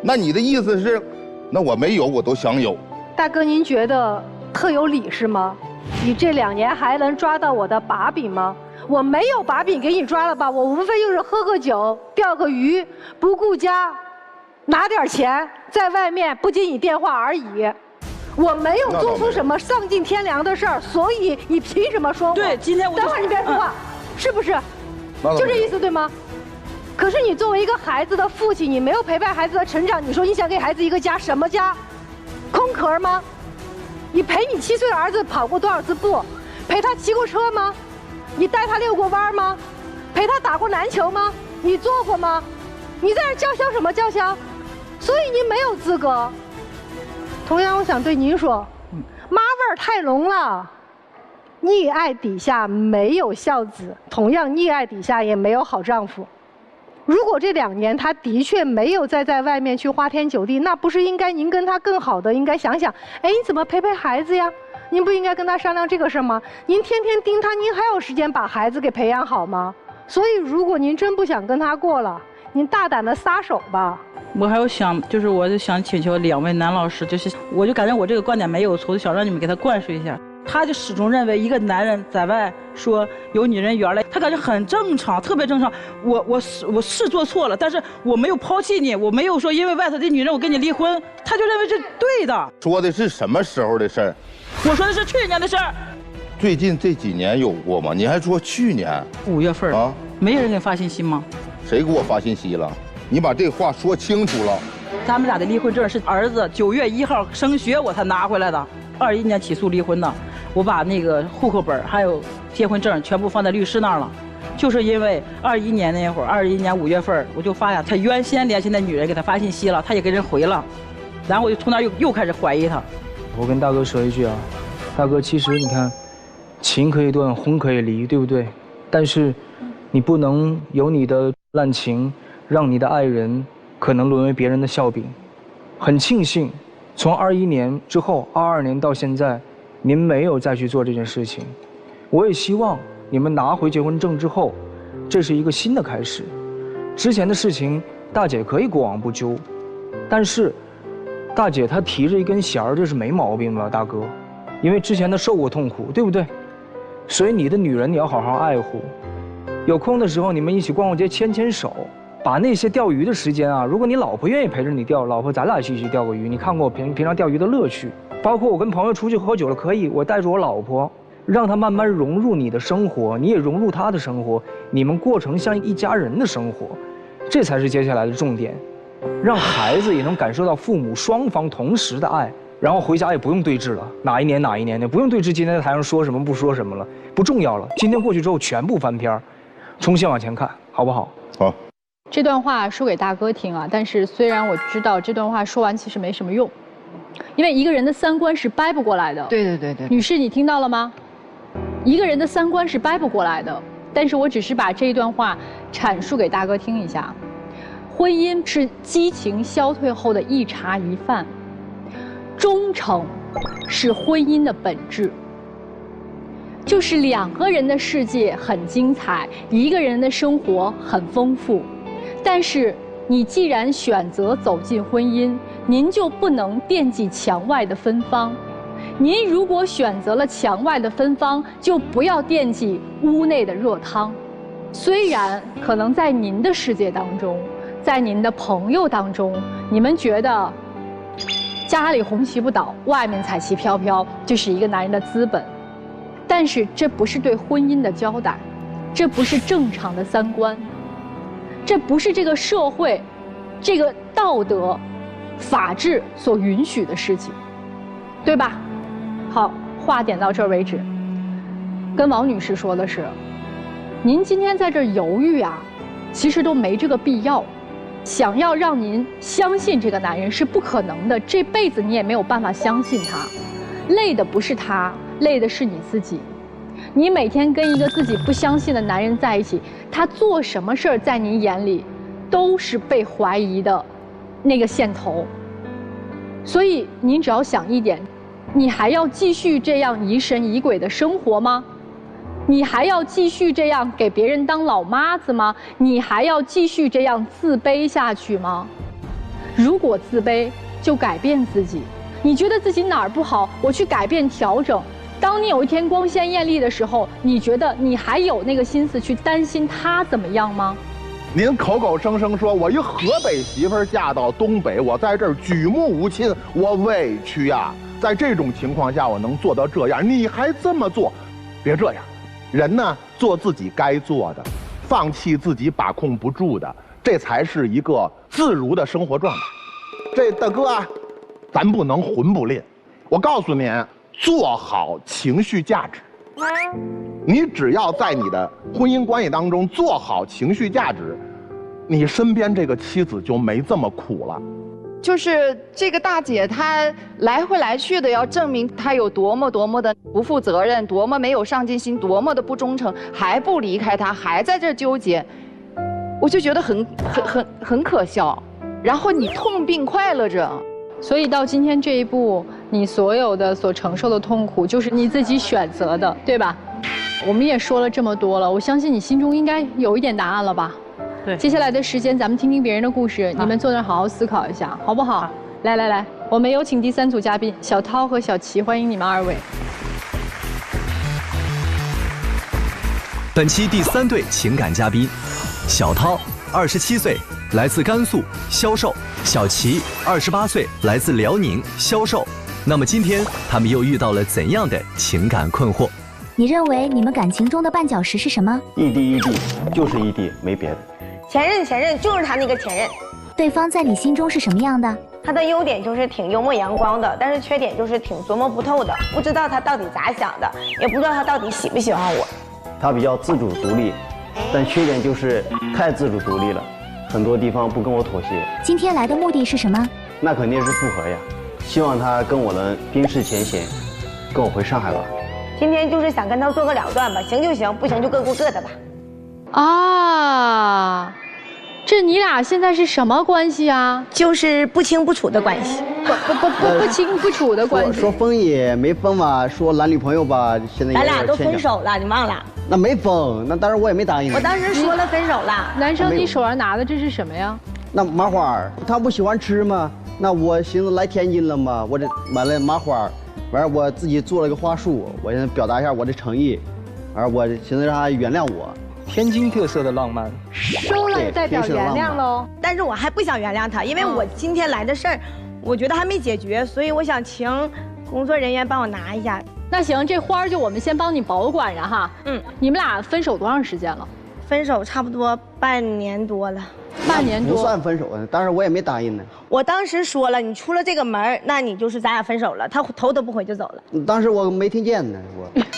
那你的意思是，那我没有，我都想有。大哥，您觉得特有理是吗？你这2年还能抓到我的把柄吗？我没有把柄给你抓了吧？我无非就是喝个酒、钓个鱼，不顾家，拿点钱，在外面不接你电话而已。我没有做出什么丧尽天良的事儿，所以你凭什么说我？对，今天我等会儿你别说话，是不是？就这意思对吗？可是你作为一个孩子的父亲，你没有陪伴孩子的成长，你说你想给孩子一个家，什么家？空壳吗？你陪你7岁的儿子跑过多少次步？陪他骑过车吗？你带他遛过弯吗？陪他打过篮球吗？你做过吗？你在这叫嚣什么叫嚣？所以您没有资格。同样，我想对您说，妈味儿太浓了。溺爱底下没有孝子，同样溺爱底下也没有好丈夫。如果这2年他的确没有在外面去花天酒地，那不是应该您跟他更好的应该想想，哎，你怎么陪孩子呀？您不应该跟他商量这个事吗？您天天盯他，您还有时间把孩子给培养好吗？所以，如果您真不想跟他过了，您大胆的撒手吧。我还有就是我就想请求2位男老师，我就感觉我这个观点没有错，想让你们给他灌输一下。他就始终认为一个男人在外说有女人缘来，他感觉很正常，特别正常。我是做错了，但是我没有抛弃你，我没有说因为外头的女人我跟你离婚，他就认为是对的。说的是什么时候的事儿？我说的是去年的事儿。最近这几年有过吗？你还说去年5月份啊？没人给你发信息吗？谁给我发信息了？你把这话说清楚了。咱们俩的离婚证是儿子9月1号升学我才拿回来的，21年起诉离婚的。我把那个户口本还有结婚证全部放在律师那儿了，就是因为21年那会儿，21年5月份我就发现他原先联系那女人给他发信息了，他也给人回了，然后我就从那儿又开始怀疑他。我跟大哥说一句啊，大哥，其实你看，情可以断，婚可以离，对不对？但是你不能有你的滥情，让你的爱人可能沦为别人的笑柄。很庆幸，从21年之后，22年到现在，您没有再去做这件事情。我也希望你们拿回结婚证之后，这是一个新的开始。之前的事情，大姐可以过往不究，但是大姐她提着一根弦儿，这是没毛病吧，大哥？因为之前她受过痛苦，对不对？所以你的女人你要好好爱护。有空的时候你们一起逛逛街，牵牵手。把那些钓鱼的时间啊，如果你老婆愿意陪着你钓，老婆咱俩一起钓个鱼。你看过我平常钓鱼的乐趣，包括我跟朋友出去喝酒了，可以我带着我老婆，让她慢慢融入你的生活，你也融入她的生活，你们过成像一家人的生活，这才是接下来的重点。让孩子也能感受到父母双方同时的爱，然后回家也不用对峙了，哪一年的，不用对峙今天在台上说什么不说什么了，不重要了。今天过去之后全部翻篇，重新往前看，好不好？好。这段话说给大哥听啊，但是虽然我知道这段话说完其实没什么用，因为一个人的3观是掰不过来的。对。女士，你听到了吗？一个人的3观是掰不过来的，但是我只是把这一段话阐述给大哥听一下。婚姻是激情消退后的一茶一饭，忠诚是婚姻的本质。就是2个人的世界很精彩，1个人的生活很丰富。但是你既然选择走进婚姻，您就不能惦记墙外的芬芳。您如果选择了墙外的芬芳，就不要惦记屋内的热汤。虽然可能在您的世界当中，在您的朋友当中，你们觉得家里红旗不倒，外面彩旗飘飘，这是一个男人的资本。但是这不是对婚姻的交代，这不是正常的3观，这不是这个社会、这个道德、法治所允许的事情，对吧？好，话点到这儿为止。跟王女士说的是，您今天在这儿犹豫啊，其实都没这个必要。想要让您相信这个男人是不可能的，这辈子你也没有办法相信他。累的不是他，累的是你自己。你每天跟一个自己不相信的男人在一起，他做什么事儿在你眼里都是被怀疑的那个线头。所以您只要想一点，你还要继续这样疑神疑鬼的生活吗？你还要继续这样给别人当老妈子吗？你还要继续这样自卑下去吗？如果自卑，就改变自己。你觉得自己哪儿不好，我去改变调整。当你有一天光鲜艳丽的时候，你觉得你还有那个心思去担心他怎么样吗？您口口声声说我一河北媳妇嫁到东北，我在这儿举目无亲，我委屈呀。在这种情况下，我能做到这样，你还这么做，别这样。人呢，做自己该做的，放弃自己把控不住的，这才是一个自如的生活状态。这大哥啊，咱不能混不吝。我告诉您，做好情绪价值。你只要在你的婚姻关系当中做好情绪价值，你身边这个妻子就没这么苦了。就是这个大姐，她来回来去的要证明她有多么的不负责任，多么没有上进心，多么的不忠诚，还不离开他，还在这纠结，我就觉得很可笑。然后你痛并快乐着，所以到今天这一步，你所有的所承受的痛苦，就是你自己选择的，对吧？我们也说了这么多了，我相信你心中应该有一点答案了吧？对。接下来的时间，咱们听听别人的故事，你们坐那儿好好思考一下，好不好？来，我们有请第3组嘉宾小涛和小齐，欢迎你们2位。本期第3对情感嘉宾，小涛，27岁，来自甘肃，销售；小齐，28岁，来自辽宁，销售。那么今天他们又遇到了怎样的情感困惑？你认为你们感情中的绊脚石是什么？异地，就是异地，没别的。前任就是他那个前任。对方在你心中是什么样的？他的优点就是挺幽默阳光的，但是缺点就是挺琢磨不透的，不知道他到底咋想的，也不知道他到底喜不喜欢我。他比较自主独立，但缺点就是太自主独立了，很多地方不跟我妥协。今天来的目的是什么？那肯定是复合呀，希望他跟我能冰释前嫌，跟我回上海吧。今天就是想跟他做个了断吧，行就行，不行就各过各的吧。啊，这你俩现在是什么关系啊？就是不清不楚的关系。不清不楚的关系。说分也没分嘛，说男女朋友吧，现在咱俩都分手了，你忘了？那没分，那当然我也没答应。我当时说了分手了。男生，你手上拿的这是什么呀？那麻花，他不喜欢吃吗？那我寻思来天津了嘛，我这买了麻花，完了我自己做了个花束，我想表达一下我的诚意，完了我寻思让他原谅我。天津特色的浪漫，收了代表原谅喽。但是我还不想原谅他，因为我今天来的事儿，我觉得还没解决，所以我想请工作人员帮我拿一下。那行，这花就我们先帮你保管着哈。你们俩分手多长时间了？分手差不多半年多了。半年多不算分手啊，当时我也没答应呢。我当时说了，你出了这个门，那你就是咱俩分手了。他头都不回就走了。当时我没听见呢，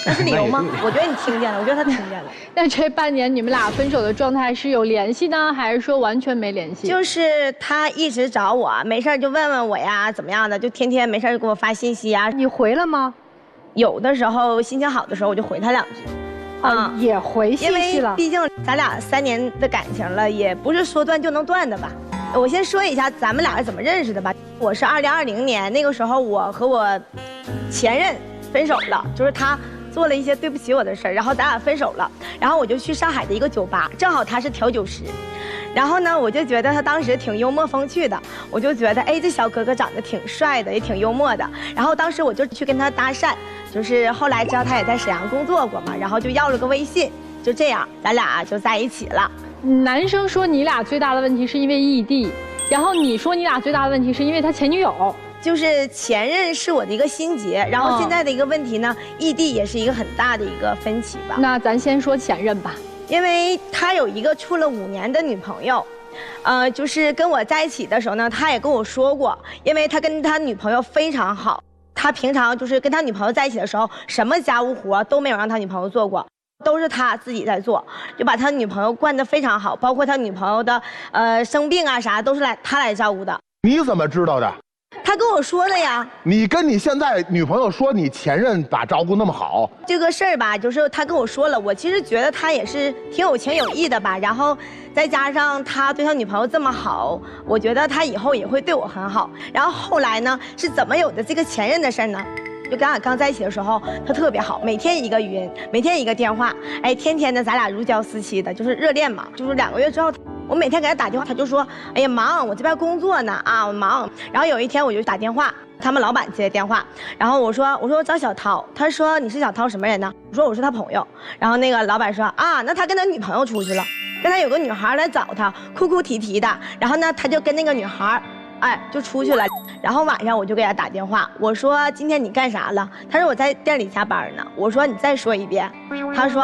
那是理由吗？我觉得你听见了，我觉得他听见了。那这半年你们俩分手的状态是有联系呢，还是说完全没联系？就是他一直找我，没事就问问我呀，怎么样的，就天天没事给我发信息啊。你回了吗？有的时候心情好的时候，我就回他2句。也回信息了，因为毕竟咱俩3年的感情了，也不是说断就能断的吧。我先说一下咱们俩是怎么认识的吧。我是2020年那个时候，我和我前任分手了，就是他做了一些对不起我的事儿，然后咱俩分手了。然后我就去上海的一个酒吧，正好他是调酒师。然后呢，我就觉得他当时挺幽默风趣的，我就觉得哎，这小哥哥长得挺帅的，也挺幽默的。然后当时我就去跟他搭讪，就是后来知道他也在沈阳工作过嘛，然后就要了个微信，就这样咱俩就在一起了。男生说你俩最大的问题是因为异地，然后你说你俩最大的问题是因为他前女友。就是前任是我的一个心结，然后现在的一个问题呢，异地也是一个很大的一个分歧吧。那咱先说前任吧。因为他有一个处了5年的女朋友，就是跟我在一起的时候呢，他也跟我说过，因为他跟他女朋友非常好，他平常就是跟他女朋友在一起的时候，什么家务活都没有让他女朋友做过，都是他自己在做，就把他女朋友惯得非常好，包括他女朋友的生病啊啥都是他来照顾的。你怎么知道的？他跟我说的呀。你跟你现在女朋友说你前任把照顾那么好，这个事儿吧，就是他跟我说了，我其实觉得他也是挺有情有义的吧，然后再加上他对他女朋友这么好，我觉得他以后也会对我很好。然后后来呢，是怎么有的这个前任的事儿呢？就咱俩刚在一起的时候，他特别好，每天一个语音，每天一个电话，哎，天天的咱俩如胶似漆的，就是热恋嘛。就是2个月之后，我每天给他打电话，他就说，哎呀忙，我这边工作呢啊，我忙。然后有一天我就打电话，他们老板接的电话，然后我说我找小涛，他说你是小涛什么人呢？我是他朋友。然后那个老板说啊，那他跟他女朋友出去了，跟他有个女孩来找他，哭哭啼啼的。然后呢，他就跟那个女孩。哎，就出去了，然后晚上我就给他打电话，我说今天你干啥了？他说我在店里加班呢。我说你再说一遍。他说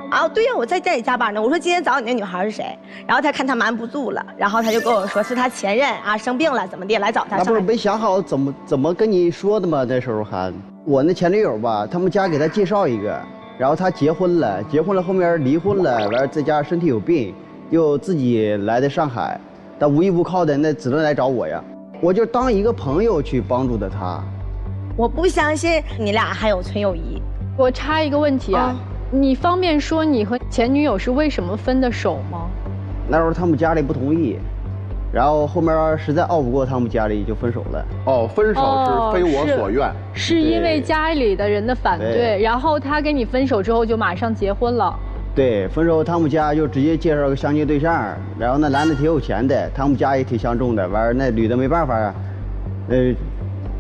啊，对呀，我在店里加班呢。我说今天找你那女孩是谁？然后他看他瞒不住了，然后他就跟我说是他前任啊，生病了怎么的来找他。那不是没想好怎么跟你说的吗？那时候还我那前女友吧，他们家给他介绍一个，然后他结婚了后面离婚了，完了在家身体有病，又自己来的上海，但无依无靠的，那只能来找我呀。我就当一个朋友去帮助的他。我不相信你俩还有纯友谊。我插一个问题啊，你方便说你和前女友是为什么分的手吗？那时候他们家里不同意，然后后面实在拗不过他们家里就分手了。哦，分手是非我所愿，是因为家里的人的反对，然后他跟你分手之后就马上结婚了。对，分手他们家就直接介绍个相亲对象，然后那男的挺有钱的，他们家也挺相中的，完了那女的没办法啊，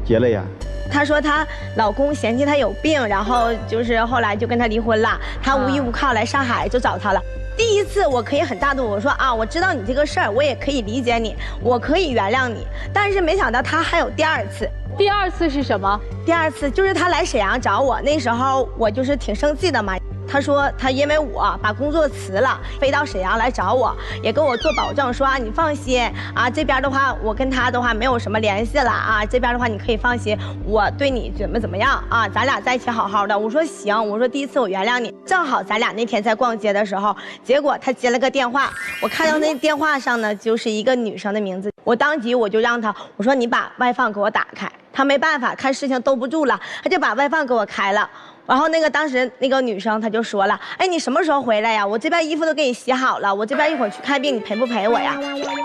结了呀。她说她老公嫌弃她有病，然后就是后来就跟她离婚了，她无依无靠来上海就找他了。第一次我可以很大度，我说啊，我知道你这个事儿，我也可以理解你，我可以原谅你。但是没想到他还有第2次。第2次是什么？第2次就是他来沈阳找我，那时候我就是挺生气的嘛。他说他因为我把工作辞了，飞到沈阳来找我，也跟我做保证说啊，你放心啊，这边的话我跟他的话没有什么联系了啊，这边的话你可以放心，我对你怎么样啊，咱俩在一起好好的。我说行，我说第1次我原谅你。正好咱俩那天在逛街的时候，结果他接了个电话，我看到那电话上呢就是一个女生的名字，我当即我就让他，我说你把外放给我打开。他没办法，看事情兜不住了，他就把外放给我开了。然后当时那个女生她就说了，哎，你什么时候回来呀？我这边衣服都给你洗好了，我这边一会儿去看病，你陪不陪我呀？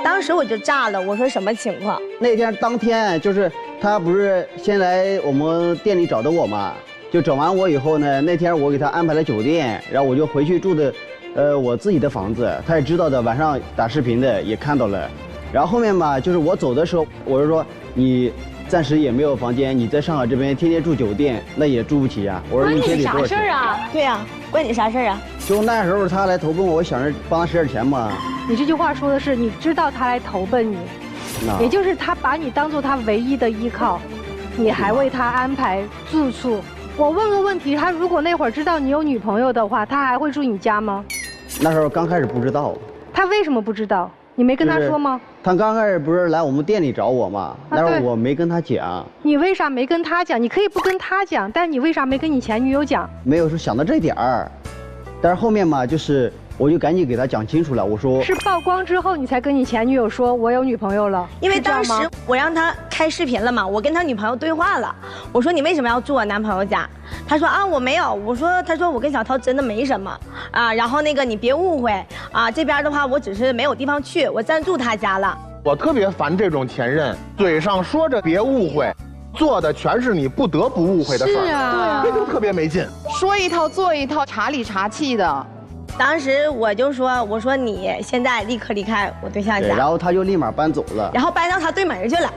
当时我就炸了，我说什么情况？那天当天就是他不是先来我们店里找的我嘛，就整完我以后呢，那天我给他安排了酒店，然后我就回去住的，我自己的房子，他也知道的，晚上打视频的也看到了。然后后面嘛，就是我走的时候，我就说你。暂时也没有房间，你在上海这边天天住酒店，那也住不起呀。我说一天得多少钱？关你啥事儿啊？对呀，关你啥事儿啊？就那时候他来投奔我，我想着帮他省点钱嘛。你这句话说的是，你知道他来投奔你，也就是他把你当做他唯一的依靠，你还为他安排住处。我问个问题，他如果那会儿知道你有女朋友的话，他还会住你家吗？那时候刚开始不知道。他为什么不知道？你没跟他说吗？他刚开始不是来我们店里找我嘛，那会儿我没跟他讲。你为啥没跟他讲？你可以不跟他讲，但你为啥没跟你前女友讲？没有说想到这点儿，但是后面嘛，就是我就赶紧给他讲清楚了。我说是曝光之后，你才跟你前女友说我有女朋友了。因为当时我让他开视频了嘛，我跟他女朋友对话了。我说你为什么要住我男朋友家？他说啊我没有。他说我跟小涛真的没什么啊。然后你别误会啊，这边的话我只是没有地方去，我暂住他家了。我特别烦这种前任，嘴上说着别误会，做的全是你不得不误会的事儿。是啊，对啊，这就特别没劲。说一套做一套，茶里茶气的。当时我就说，我说你现在立刻离开我对象家，然后他就立马搬走了，然后搬到他对门去了。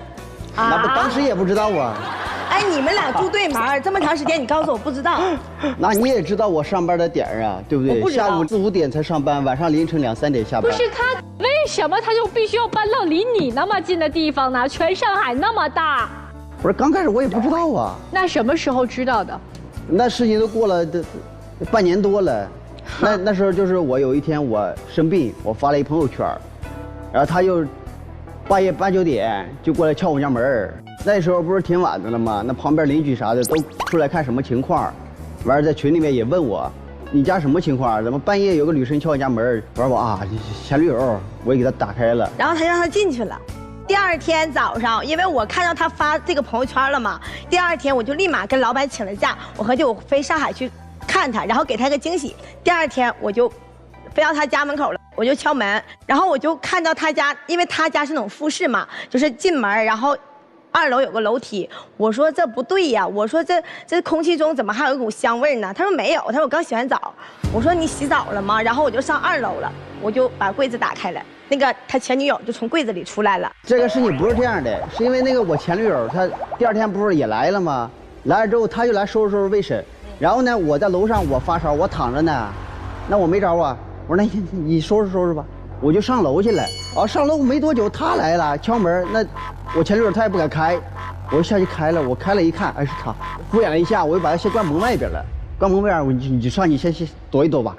那不当时也不知道啊。哎，你们俩住对门这么长时间，你告诉我不知道？那你也知道我上班的点儿啊，对不对？下午4、5点才上班，晚上凌晨2、3点下班。不是他，为什么他就必须要搬到离你那么近的地方呢？全上海那么大。不是，刚开始我也不知道啊。那什么时候知道的？那事情都过了半年多了。那时候就是我有一天我生病，我发了一朋友圈，然后他就半夜8、9点就过来敲我家门。那时候不是挺晚的了吗？那旁边邻居啥的都出来看什么情况，完了在群里面也问我，你家什么情况？怎么半夜有个女生敲我家门？完我啊，前女友，我也给他打开了，然后他让他进去了。第二天早上，因为我看到他发这个朋友圈了嘛，第二天我就立马跟老板请了假，我合计我飞上海去看他，然后给他一个惊喜。第二天我就飞到他家门口了，我就敲门，然后我就看到他家，因为他家是那种复式嘛，就是进门然后2楼有个楼梯，我说这不对呀，我说这空气中怎么还有一股香味呢？他说没有，他说我刚洗完澡。我说你洗澡了吗？然后我就上2楼了，我就把柜子打开了，那个他前女友就从柜子里出来了。这个事情不是这样的，是因为那个我前女友她第二天不是也来了吗？来了之后她就来收拾卫生，然后呢我在楼上我发烧我躺着呢，那我没招啊，我说那你收拾吧，我就上楼去了。上楼没多久她来了敲门，那我前女友她也不敢开，我就下去开了，我开了一看，哎是她，敷衍了一下，我就把她先关门外边了，关门外边你上去先躲一躲吧。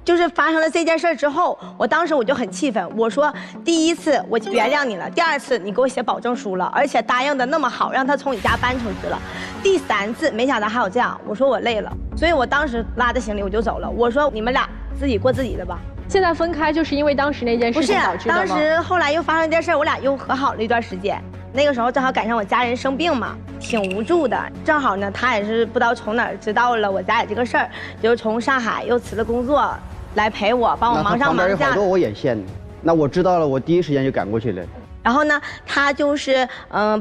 就是发生了这件事之后，我当时我就很气愤，我说第一次我原谅你了，第二次你给我写保证书了，而且答应的那么好，让他从你家搬出去了，第3次没想到还有这样，我说我累了，所以我当时拉着行李我就走了，我说你们俩自己过自己的吧。现在分开就是因为当时那件事情导致的吗？不是，当时后来又发生一件事，我俩又和好了一段时间。那个时候正好赶上我家人生病嘛，挺无助的。正好呢，他也是不知道从哪儿知道了我家里这个事儿，就从上海又辞了工作来陪我，帮我忙上忙下。旁边有好多我眼线的，那我知道了，我第一时间就赶过去了。然后呢，他就是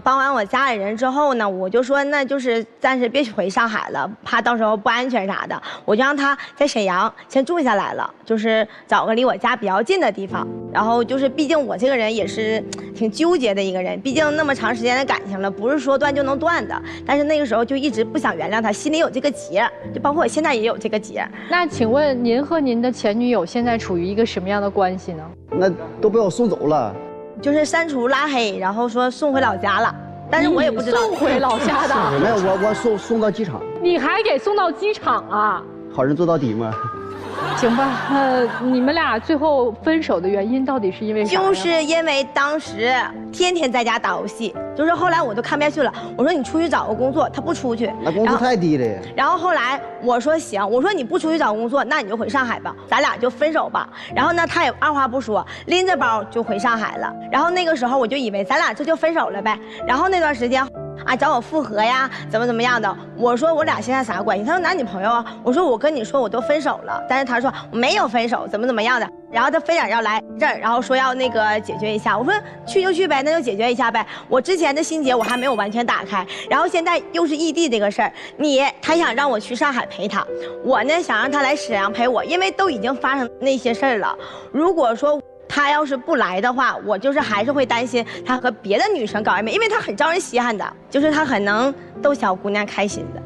帮完我家里人之后呢，我就说那就是暂时别回上海了，怕到时候不安全啥的，我就让他在沈阳先住下来了，就是找个离我家比较近的地方。然后就是毕竟我这个人也是挺纠结的一个人，毕竟那么长时间的感情了，不是说断就能断的。但是那个时候就一直不想原谅他，心里有这个结，就包括我现在也有这个结。那请问您和您的前女友现在处于一个什么样的关系呢？那都被我送走了。就是删除拉黑，然后说送回老家了，但是我也不知道送回老家的。没有，我送到机场。你还给送到机场啊？好人做到底嘛。行吧，你们俩最后分手的原因到底是因为啥呀？就是因为当时天天在家打游戏，就是后来我都看不下去了，我说你出去找个工作，他不出去，那工资太低了。然后后来我说行，我说你不出去找工作，那你就回上海吧，咱俩就分手吧。然后呢，他也二话不说，拎着包就回上海了。然后那个时候我就以为咱俩这就分手了呗。然后那段时间啊找我复合呀，怎么样的。我说我俩现在啥关系？他说男女朋友啊。我说我跟你说我都分手了，但是他说我没有分手，怎么样的。然后他非得要来这儿，然后说要那个解决一下。我说去就去呗，那就解决一下呗。我之前的心结我还没有完全打开，然后现在又是异地这个事儿，他想让我去上海陪他，我呢想让他来沈阳陪我，因为都已经发生那些事儿了。如果说他要是不来的话，我就是还是会担心他和别的女生搞暧昧，因为他很招人稀罕的，就是他很能逗小姑娘开心的。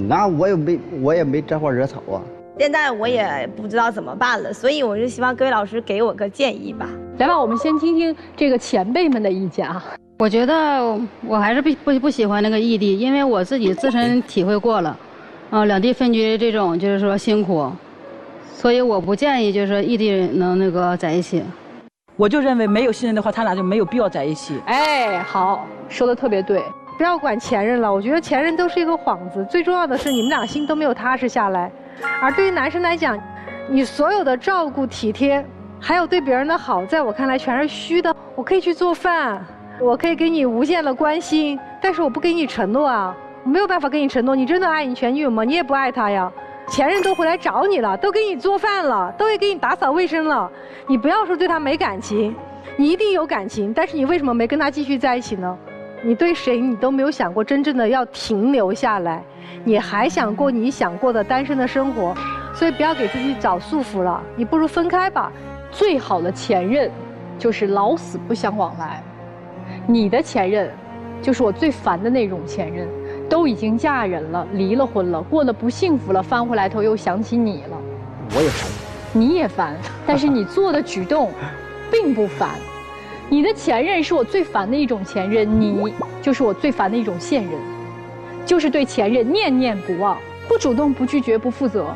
那我也没沾花惹草啊。现在我也不知道怎么办了，所以我就希望各位老师给我个建议吧。来吧，我们先听听这个前辈们的意见啊。我觉得我还是不喜欢那个异地，因为我自己自身体会过了，两地分居这种就是说辛苦，所以我不建议就是说异地能那个在一起。我就认为没有信任的话，他俩就没有必要在一起。哎，好，说的特别对。不要管前任了，我觉得前任都是一个幌子，最重要的是你们俩心都没有踏实下来。而对于男生来讲，你所有的照顾体贴，还有对别人的好，在我看来全是虚的。我可以去做饭，我可以给你无限的关心，但是我不给你承诺啊，我没有办法给你承诺。你真的爱你前女友吗？你也不爱她呀。前任都回来找你了，都给你做饭了，都也给你打扫卫生了，你不要说对他没感情，你一定有感情，但是你为什么没跟他继续在一起呢？你对谁你都没有想过真正的要停留下来，你还想过你想过的单身的生活，所以不要给自己找束缚了，你不如分开吧。最好的前任就是老死不相往来，你的前任就是我最烦的那种前任，都已经嫁人了，离了婚了，过得不幸福了，翻回来头又想起你了。我也烦，你也烦，但是你做的举动并不烦。你的前任是我最烦的一种前任，你就是我最烦的一种现任，就是对前任念念不忘，不主动，不拒绝，不负责。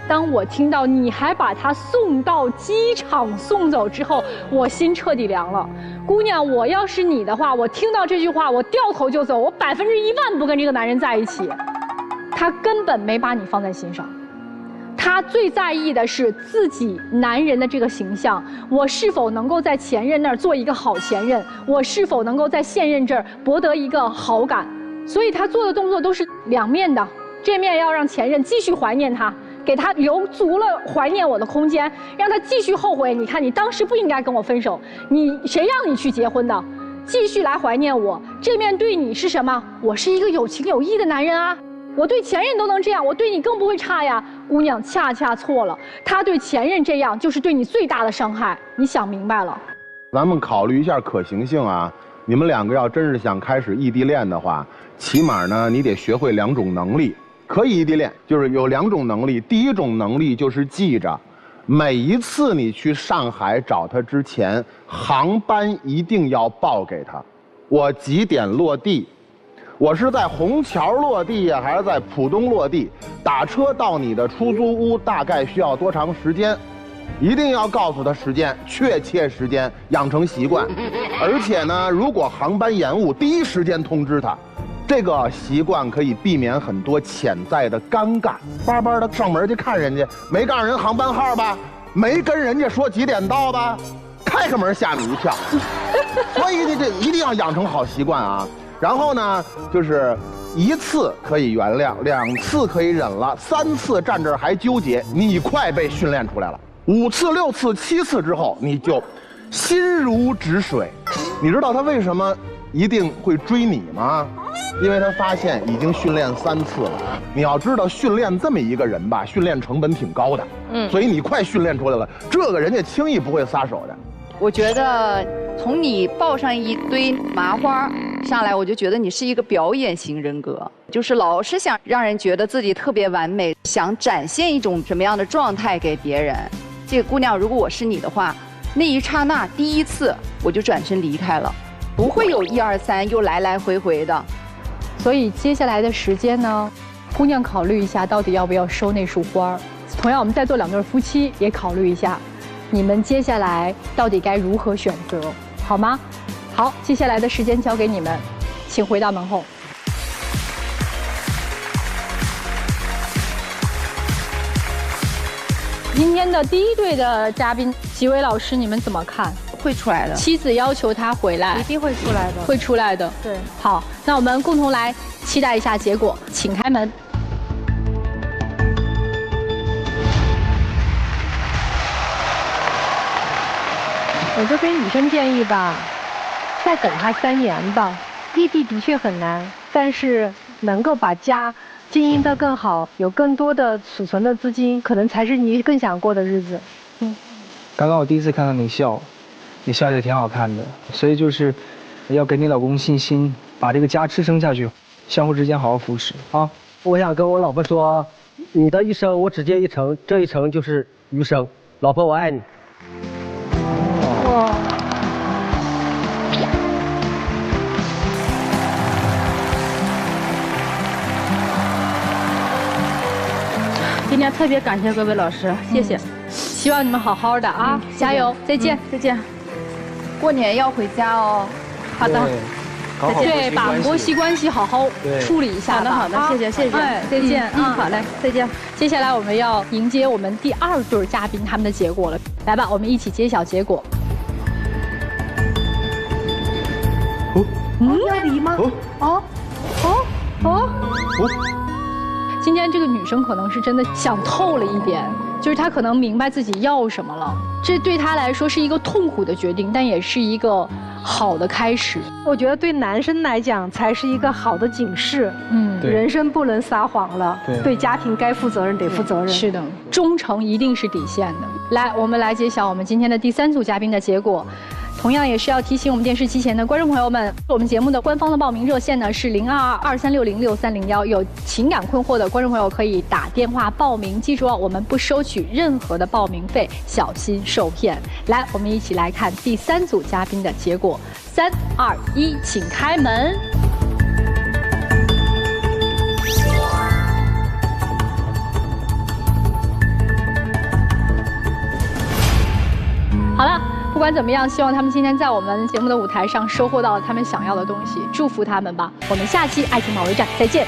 当我听到你还把他送到机场送走之后，我心彻底凉了。姑娘，我要是你的话，我听到这句话，我掉头就走，我100%不跟这个男人在一起。他根本没把你放在心上，他最在意的是自己男人的这个形象，我是否能够在前任那儿做一个好前任，我是否能够在现任这儿博得一个好感。所以他做的动作都是两面的，这面要让前任继续怀念他，给他留足了怀念我的空间，让他继续后悔。你看，你当时不应该跟我分手，谁让你去结婚的？继续来怀念我。这面对你是什么？我是一个有情有义的男人啊，我对前任都能这样，我对你更不会差呀。姑娘，恰恰错了，他对前任这样就是对你最大的伤害。你想明白了？咱们考虑一下可行性啊。你们两个要真是想开始异地恋的话，起码呢，你得学会2种能力。可以异地恋，就是有2种能力。第一种能力就是记着，每一次你去上海找他之前，航班一定要报给他。我几点落地？我是在虹桥落地呀，还是在浦东落地？打车到你的出租屋大概需要多长时间？一定要告诉他时间，确切时间，养成习惯。而且呢，如果航班延误，第一时间通知他。这个习惯可以避免很多潜在的尴尬。巴巴的上门去看人家，没告诉人航班号吧，没跟人家说几点到吧，开个门吓你一跳。所以你这一定要养成好习惯啊。然后呢，就是1次可以原谅，2次可以忍了，3次站这儿还纠结，你快被训练出来了。5次、6次、7次之后，你就心如止水。你知道他为什么一定会追你吗？因为他发现已经训练3次了。你要知道，训练这么一个人吧，训练成本挺高的。所以你快训练出来了，这个人家轻易不会撒手的。我觉得从你抱上一堆麻花上来，我就觉得你是一个表演型人格，就是老是想让人觉得自己特别完美，想展现一种什么样的状态给别人。这个姑娘，如果我是你的话，那一刹那第1次我就转身离开了，不会有1、2、3又来来回回的。所以接下来的时间呢，姑娘考虑一下到底要不要收那束花。同样，我们在座2对夫妻也考虑一下，你们接下来到底该如何选择，好吗？好，接下来的时间交给你们，请回到门后。今天的第1对的嘉宾，几位老师，你们怎么看？会出来的。妻子要求他回来，一定会出来的。会出来的。对。好，那我们共同来期待一下结果，请开门。我就给女生建议吧，再等他3年吧。异地的确很难，但是能够把家经营得更好，有更多的储存的资金，可能才是你更想过的日子。刚刚我第一次看到你笑，你笑得挺好看的，所以就是要给你老公信心，把这个家支撑下去，相互之间好好扶持啊。我想跟我老婆说，你的一生我只借1程，这1程就是余生。老婆，我爱你。哇。今天特别感谢各位老师，谢谢。希望你们好好的啊，加油！再见，再见。过年要回家哦。好的。对，把婆媳关系好好处理一下。好的，好的，谢谢，谢谢。哎，再见。好嘞，再见。接下来我们要迎接我们第2对嘉宾他们的结果了，来吧，我们一起揭晓结果。要离吗？今天这个女生可能是真的想透了一点，就是她可能明白自己要什么了。这对他来说是一个痛苦的决定，但也是一个好的开始。我觉得对男生来讲才是一个好的警示。人生不能撒谎了，对家庭该负责任得负责任。是的，忠诚一定是底线的。来，我们来揭晓我们今天的第3组嘉宾的结果。同样也是要提醒我们电视机前的观众朋友们，我们节目的官方的报名热线呢是0223606301，有情感困惑的观众朋友可以打电话报名。记住哦，我们不收取任何的报名费，小心受骗。来，我们一起来看第3组嘉宾的结果。3、2、1，请开门。好了。不管怎么样，希望他们今天在我们节目的舞台上收获到了他们想要的东西，祝福他们吧。我们下期《爱情保卫战》再见。